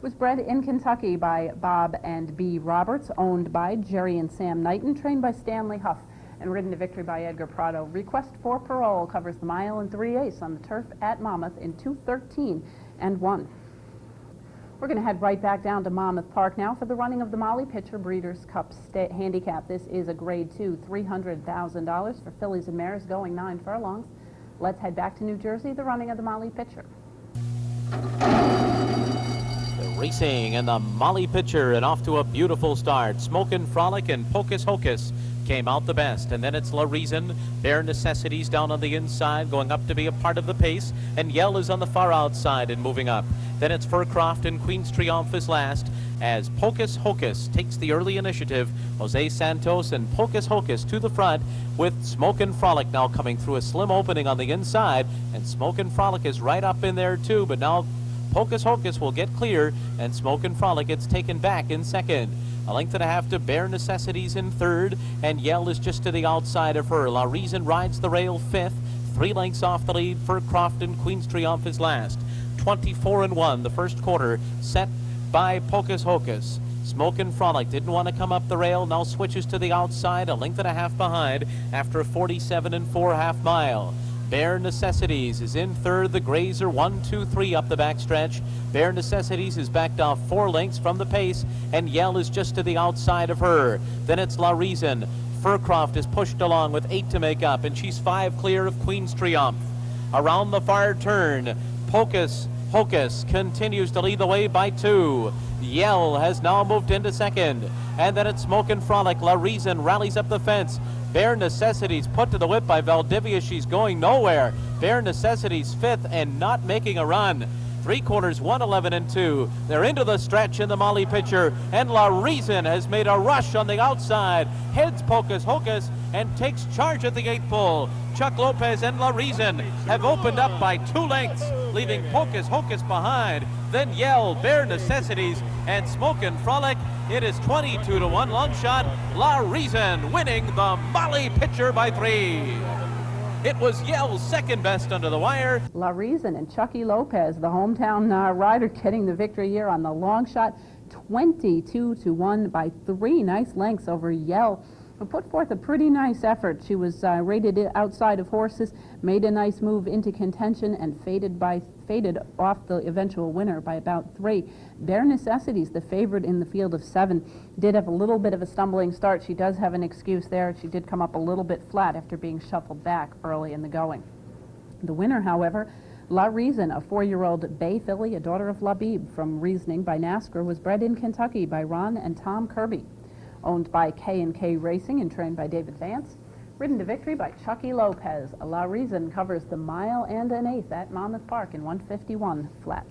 was bred in Kentucky by Bob and B. Roberts, owned by Jerry and Sam Knighton, trained by Stanley Huff, and ridden to victory by Edgar Prado. Request for Parole covers the 1 mile and 3/8 on the turf at Monmouth in 2:13-1. We're going to head right back down to Monmouth Park now for the running of the Molly Pitcher Breeders' Cup Handicap. This is a Grade 2, $300,000 for fillies and mares going 9 furlongs. Let's head back to New Jersey, the running of the Molly Pitcher. The racing and the Molly Pitcher, and off to a beautiful start. Smokin' Frolic and Pocus Hocus came out the best, and then it's La Reason, Bare Necessities down on the inside, going up to be a part of the pace, and Yell is on the far outside and moving up. Then it's Furcroft and Queen's Triumph is last, as Pocus Hocus takes the early initiative. Jose Santos and Pocus Hocus to the front, with Smokin' Frolic now coming through a slim opening on the inside, and Smokin' Frolic is right up in there too, but now Pocus Hocus will get clear, and Smokin' Frolic gets taken back in second. A length and a half to Bare Necessities in third, and Yell is just to the outside of her. La Reason rides the rail fifth, 3 lengths off the lead. Furcroft and Queen's Triumph is last. 24-1, the first quarter, set by Pocus Hocus. Smokin' Frolic didn't want to come up the rail, now switches to the outside, a length and a half behind after a 47-4 half mile. Bare Necessities is in third. The Grays are 1, 2, 3 up the backstretch. Bare Necessities is backed off 4 lengths from the pace, and Yell is just to the outside of her. Then it's La Reason. Furcroft is pushed along with 8 to make up, and she's 5 clear of Queen's Triumph. Around the far turn, Pocus Hocus continues to lead the way by 2. Yell has now moved into second, and then it's Smokin' Frolic. La Reason rallies up the fence. Bare Necessities put to the whip by Valdivia. She's going nowhere. Bare Necessities 5th and not making a run. 3/4, 1:11-2. They're into the stretch in the Molly Pitcher, and La Reason has made a rush on the outside. Heads Pocus Hocus and takes charge at the 8th pole. Chuck Lopez and La Reason have opened up by 2 lengths, leaving Pocus Hocus behind. Then Yell, Bare Necessities, and Smokin' Frolic. It is 22-1 long shot. La Reason winning the Molly Pitcher by 3. It was Yell's second best under the wire. La Reason and Chucky Lopez, the hometown rider, getting the victory here on the long shot. 22-1 by 3 nice lengths over Yell who put forth a pretty nice effort. She was rated outside of horses, made a nice move into contention, and faded off the eventual winner by about 3. Bare Necessities, the favorite in the field of 7, did have a little bit of a stumbling start. She does have an excuse there. She did come up a little bit flat after being shuffled back early in the going. The winner, however, La Reason, a 4-year-old bay filly, a daughter of Labib from Reasoning by NASCAR, was bred in Kentucky by Ron and Tom Kirby. Owned by K&K Racing and trained by David Vance. Ridden to victory by Chucky Lopez. La Reason covers the 1 1/8 at Monmouth Park in 1:51 flat.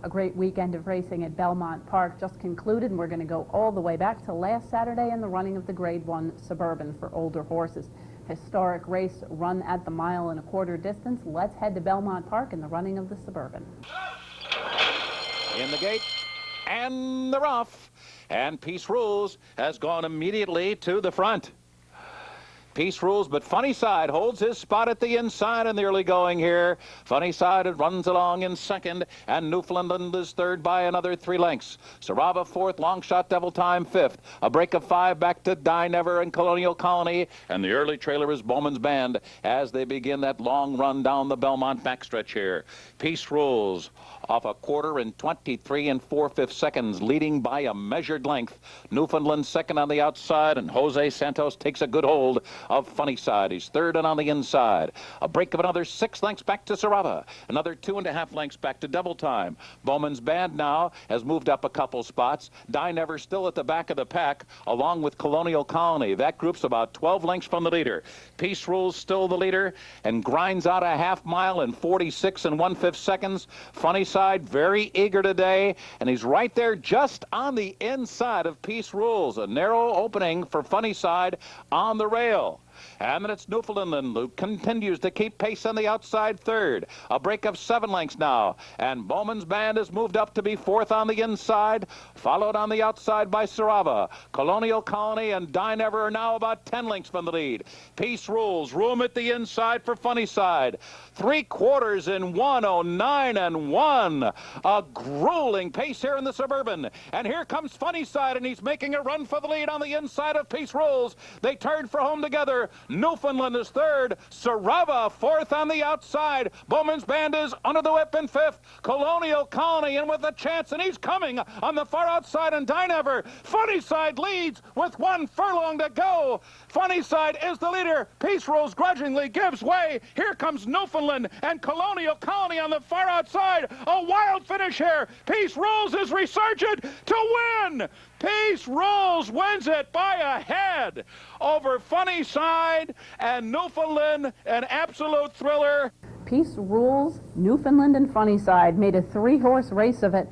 A great weekend of racing at Belmont Park just concluded, and we're going to go all the way back to last Saturday in the running of the Grade 1 Suburban for older horses. Historic race run at the 1 1/4 distance. Let's head to Belmont Park in the running of the Suburban. In the gate and the rough. And Peace Rules has gone immediately to the front. Peace Rules, but Funny Side holds his spot at the inside in the early going here. Funny Side runs along in second, and Newfoundland is third by another 3 lengths. Sarava fourth, Long Shot Devil Time fifth. A break of 5 back to Die Never and Colonial Colony, and the early trailer is Bowman's Band as they begin that long run down the Belmont backstretch here. Peace Rules off a 1/4 in 23 4/5 seconds, leading by a measured length. Newfoundland second on the outside, and Jose Santos takes a good hold of Funny Side. He's third and on the inside. A break of another 6 lengths back to Sarava. Another 2.5 lengths back to Double Time. Bowman's Band now has moved up a couple spots. Die Never still at the back of the pack, along with Colonial Colony. That group's about 12 lengths from the leader. Peace Rules still the leader and grinds out a 1/2 mile in 46 1/5 seconds. Funny Side very eager today, and he's right there just on the inside of Peace Rules. A narrow opening for Funny Side on the rail. And then it's Newfoundland who continues to keep pace on the outside third. A break of 7 lengths now. And Bowman's Band has moved up to be fourth on the inside, followed on the outside by Sarava. Colonial Colony and Die Never are now about 10 lengths from the lead. Peace Rules, room at the inside for Funny Side. 3/4 in 1:09 1. A grueling pace here in the Suburban. And here comes Funny Side, and he's making a run for the lead on the inside of Peace Rules. They turn for home together. Newfoundland is third. Sarava fourth on the outside. Bowman's Band is under the whip in fifth. Colonial Colony in with a chance, and he's coming on the far outside, and Die Never. Funny Side leads with 1 furlong to go. Funny Side is the leader. Peace Rules grudgingly gives way. Here comes Newfoundland and Colonial Colony on the far outside. A wild finish here. Peace Rules is resurgent to win. Peace Rules wins it by a head over Funny Side and Newfoundland, an absolute thriller. Peace Rules, Newfoundland, and Funny Side made a 3-horse race of it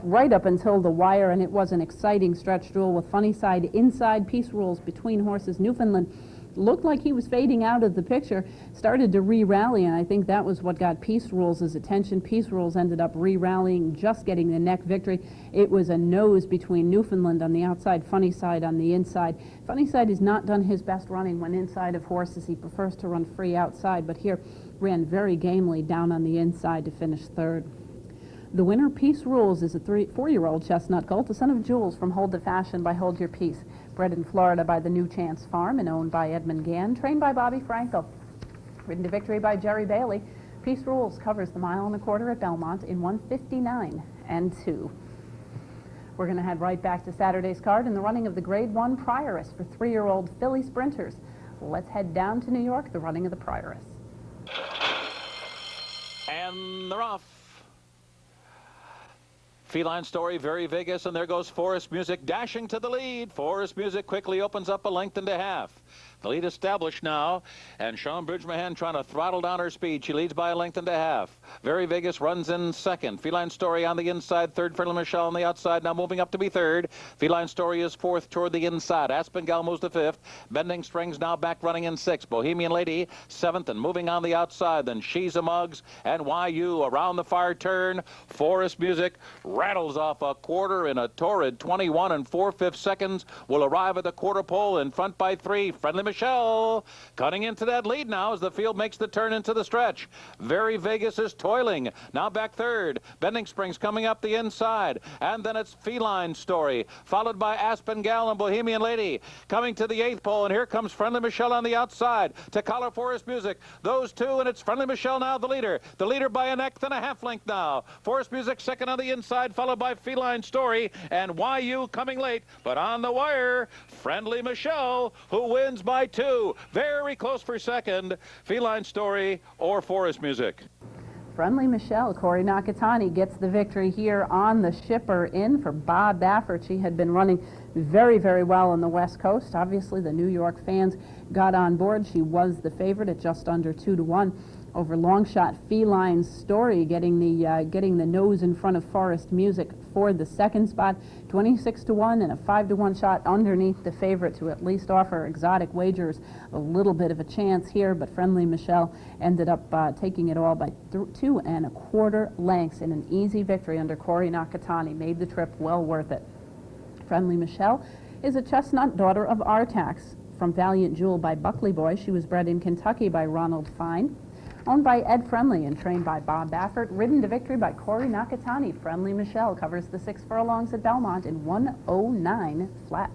right up until the wire, and it was an exciting stretch duel with Funny Side inside, Peace Rules between horses. Newfoundland looked like he was fading out of the picture, started to re-rally, and I think that was what got Peace Rules' attention. Peace Rules ended up re-rallying, just getting the neck victory. It was a nose between Newfoundland on the outside, Funny Side on the inside. Funny Side has not done his best running when inside of horses. He prefers to run free outside, but here ran very gamely down on the inside to finish third. The winner, Peace Rules, is a 4-year-old chestnut colt, a son of Jules from Hold the Fashion by Hold Your Peace. Bred in Florida by the New Chance Farm and owned by Edmund Gann, trained by Bobby Franco. Ridden to victory by Jerry Bailey, Peace Rules covers the 1 1/4 at Belmont in 1:59 2. We're going to head right back to Saturday's card in the running of the Grade 1 Prioress for 3-year-old filly sprinters. Let's head down to New York, the running of the Prioress. And the rough. Feline Story, Very Vegas, and there goes Forest Music dashing to the lead. Forest Music quickly opens up a 1.5 lengths. The lead established now, and Sean Bridgman trying to throttle down her speed. She leads by a 1.5 lengths. Very Vegas runs in second. Feline Story on the inside, third. Friendly Michelle on the outside, now moving up to be third. Feline Story is fourth toward the inside. Aspen Gal moves to fifth. Bending Strings now back running in sixth. Bohemian Lady seventh, and moving on the outside. Then She's a Muggs and YU around the far turn. Forest Music rattles off a 1/4 in a torrid 21 4/5 seconds. Will arrive at the 1/4 pole in front by 3. Friendly Michelle cutting into that lead now as the field makes the turn into the stretch. Very Vegas is toiling. Now back third. Bending Springs coming up the inside. And then it's Feline Story, followed by Aspen Gal and Bohemian Lady. Coming to the 8th pole, and here comes Friendly Michelle on the outside. Takala Forest Music. Those two, and it's Friendly Michelle now the leader. The leader by a neck and a half length now. Forest Music second on the inside, followed by Feline Story. And YU coming late, but on the wire, Friendly Michelle, who wins by 2. Very close for second. Feline Story or Forest Music. Friendly Michelle, Corey Nakatani gets the victory here on the Shipper Inn for Bob Baffert. She had been running very, very well on the West Coast. Obviously, the New York fans got on board. She was the favorite at just under 2-1 over Longshot Feline Story, getting the nose in front of Forest Music for the second spot. 26-1 and a 5-1 shot underneath the favorite to at least offer exotic wagers a little bit of a chance here, but Friendly Michelle ended up taking it all by 2 1/4 lengths in an easy victory under Corey Nakatani. Made the trip well worth it. Friendly Michelle is a chestnut daughter of Artax from Valiant Jewel by Buckley Boy. She was bred in Kentucky by Ronald Fine. Owned by Ed Friendly and trained by Bob Baffert, ridden to victory by Corey Nakatani. Friendly Michelle covers the 6 furlongs at Belmont in 1:09 flat.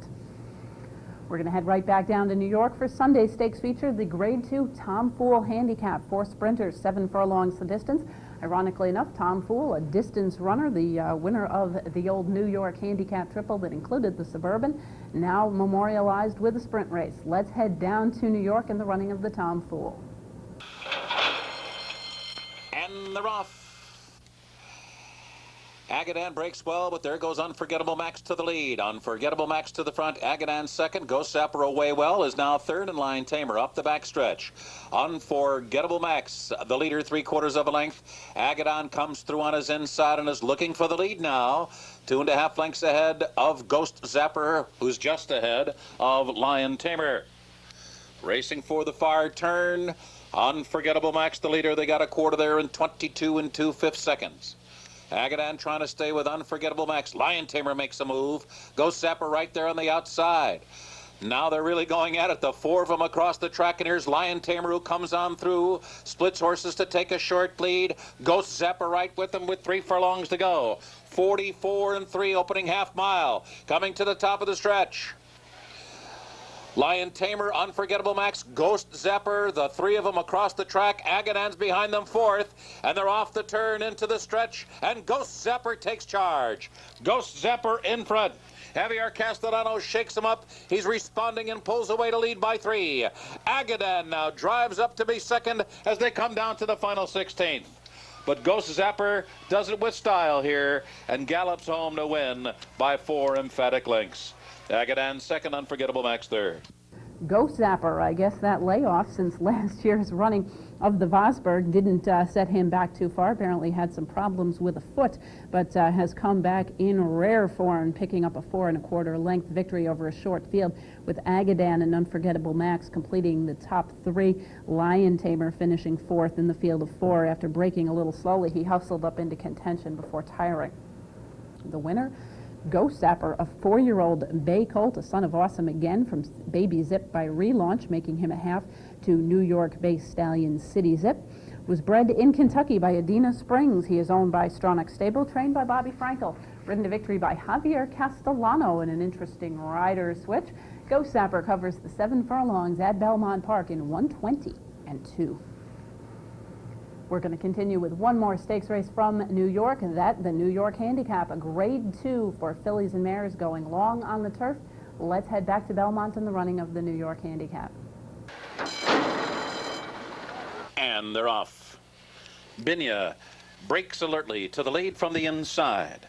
We're going to head right back down to New York for Sunday's stakes feature, the Grade 2 Tom Fool Handicap for sprinters, 7 furlongs the distance. Ironically enough, Tom Fool, a distance runner, the winner of the old New York Handicap Triple that included the Suburban, now memorialized with a sprint race. Let's head down to New York in the running of the Tom Fool. And they're off. Agadan breaks well, but there goes Unforgettable Max to the lead. Unforgettable Max to the front. Agadan second. Ghost Zapper away well is now third, and Lion Tamer up the backstretch. Unforgettable Max, the leader, 3/4 of a length. Agadan comes through on his inside and is looking for the lead now. 2.5 lengths ahead of Ghost Zapper, who's just ahead of Lion Tamer. Racing for the far turn. Unforgettable Max, the leader. They got a quarter there in 22 2/5 seconds. Agadan trying to stay with Unforgettable Max. Lion Tamer makes a move. Ghost Zapper right there on the outside. Now they're really going at it. The 4 of them across the track, and here's Lion Tamer who comes on through. Splits horses to take a short lead. Ghost Zapper right with them with 3 furlongs to go. 44 3 opening half mile. Coming to the top of the stretch. Lion Tamer, Unforgettable Max, Ghost Zapper, the 3 of them across the track. Agadan's behind them 4th, and they're off the turn into the stretch, and Ghost Zapper takes charge. Ghost Zapper in front. Javier Castellano shakes him up. He's responding and pulls away to lead by 3. Agadan now drives up to be second as they come down to the final 16th. But Ghost Zapper does it with style here and gallops home to win by 4 emphatic lengths. Agadan second, Unforgettable Max third. Ghost Zapper, I guess that layoff since last year's running of the Vosburg didn't set him back too far. Apparently had some problems with a foot, but has come back in rare form, picking up a 4 1/4 length victory over a short field, with Agadan and Unforgettable Max completing the top 3. Lion Tamer finishing 4th in the field of 4. After breaking a little slowly, he hustled up into contention before tiring. The winner, Ghost Zapper, a 4-year-old bay colt, a son of Awesome Again from Baby Zip by Relaunch, making him a half to New York-based stallion City Zip. Was bred in Kentucky by Adina Springs. He is owned by Stronach Stable, trained by Bobby Frankel. Ridden to victory by Javier Castellano in an interesting rider switch. Ghost Zapper covers the 7 furlongs at Belmont Park in 1:20 2. We're going to continue with one more stakes race from New York, and that the New York Handicap, a Grade 2 for fillies and mares going long on the turf. Let's head back to Belmont in the running of the New York Handicap. And they're off. Binya breaks alertly to the lead from the inside.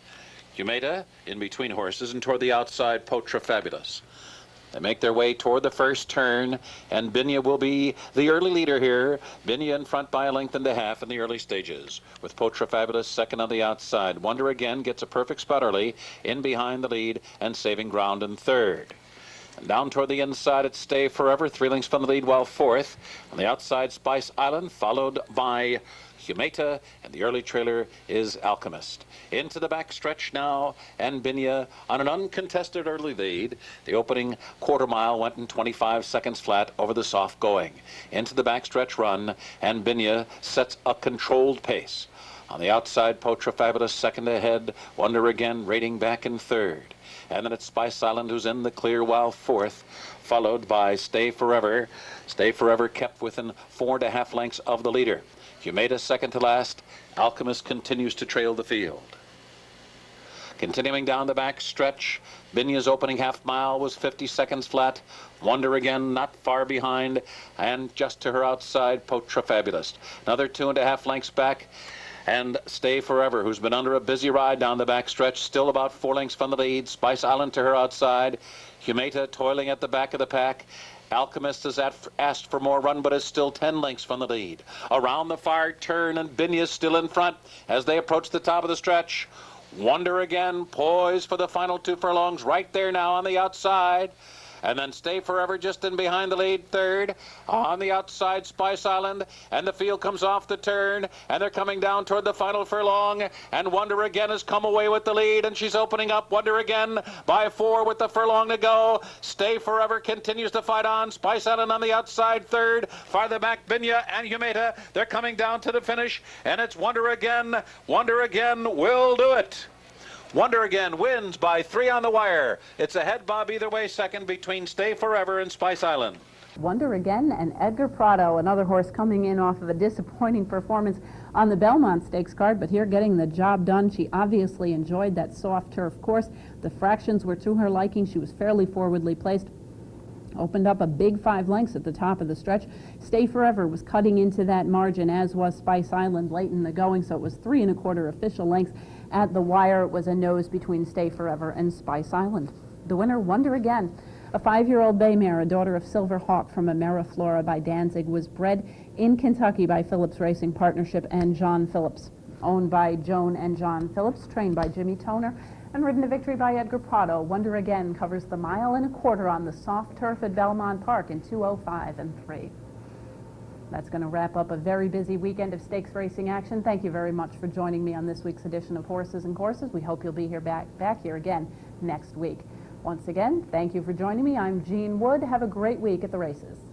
Humeda in between horses and toward the outside, Potra Fabulous. They make their way toward the first turn, and Binya will be the early leader here. Binya in front by a length and a half in the early stages, with Potra Fabulous second on the outside. Wonder Again gets a perfect spot early, in behind the lead and saving ground in third. And down toward the inside, it's Stay Forever, 3 lengths from the lead, while 4th. On the outside, Spice Island, followed by Humeta, and the early trailer is Alchemist. Into the backstretch now, and Binya on an uncontested early lead. The opening quarter mile went in 25 seconds flat over the soft going. Into the backstretch run, and Binya sets a controlled pace. On the outside, Potra Fabulous second ahead, Wonder Again rating back in third. And then it's Spice Island who's in the clear while fourth, followed by Stay Forever. Stay Forever kept within 4.5 lengths of the leader. Humeta second to last. Alchemist continues to trail the field. Continuing down the back stretch, Binya's opening half mile was 50 seconds flat. Wonder Again not far behind, and just to her outside, Potra Fabulous. Another 2.5 lengths back. And Stay Forever, who's been under a busy ride down the back stretch, still about 4 lengths from the lead. Spice Island to her outside. Humeta toiling at the back of the pack. Alchemist has asked for more run, but is still 10 lengths from the lead. Around the far turn, and Binya's still in front as they approach the top of the stretch. Wonder Again, poised for the final 2 furlongs, right there now on the outside. And then Stay Forever just in behind the lead third. On the outside, Spice Island. And the field comes off the turn. And they're coming down toward the final furlong. And Wonder Again has come away with the lead. And she's opening up Wonder Again by 4 with the furlong to go. Stay Forever continues to fight on. Spice Island on the outside third. Farther back, Binya and Humeta. They're coming down to the finish. And it's Wonder Again. Wonder Again will do it. Wonder Again wins by 3 on the wire. It's a head bob either way second between Stay Forever and Spice Island. Wonder Again and Edgar Prado, another horse coming in off of a disappointing performance on the Belmont Stakes card, but here getting the job done. She obviously enjoyed that soft turf course. The fractions were to her liking. She was fairly forwardly placed. Opened up a big 5 lengths at the top of the stretch. Stay Forever was cutting into that margin, as was Spice Island late in the going, so it was 3 1/4 official lengths. At the wire, it was a nose between Stay Forever and Spice Island. The winner, Wonder Again, a 5-year-old bay mare, a daughter of Silver Hawk from Ameriflora by Danzig, was bred in Kentucky by Phillips Racing Partnership and John Phillips. Owned by Joan and John Phillips, trained by Jimmy Toner, and ridden to victory by Edgar Prado. Wonder Again covers the 1.25 miles on the soft turf at Belmont Park in 2:05 and 3. That's going to wrap up a very busy weekend of stakes racing action. Thank you very much for joining me on this week's edition of Horses and Courses. We hope you'll be here back here again next week. Once again, thank you for joining me. I'm Jean Wood. Have a great week at the races.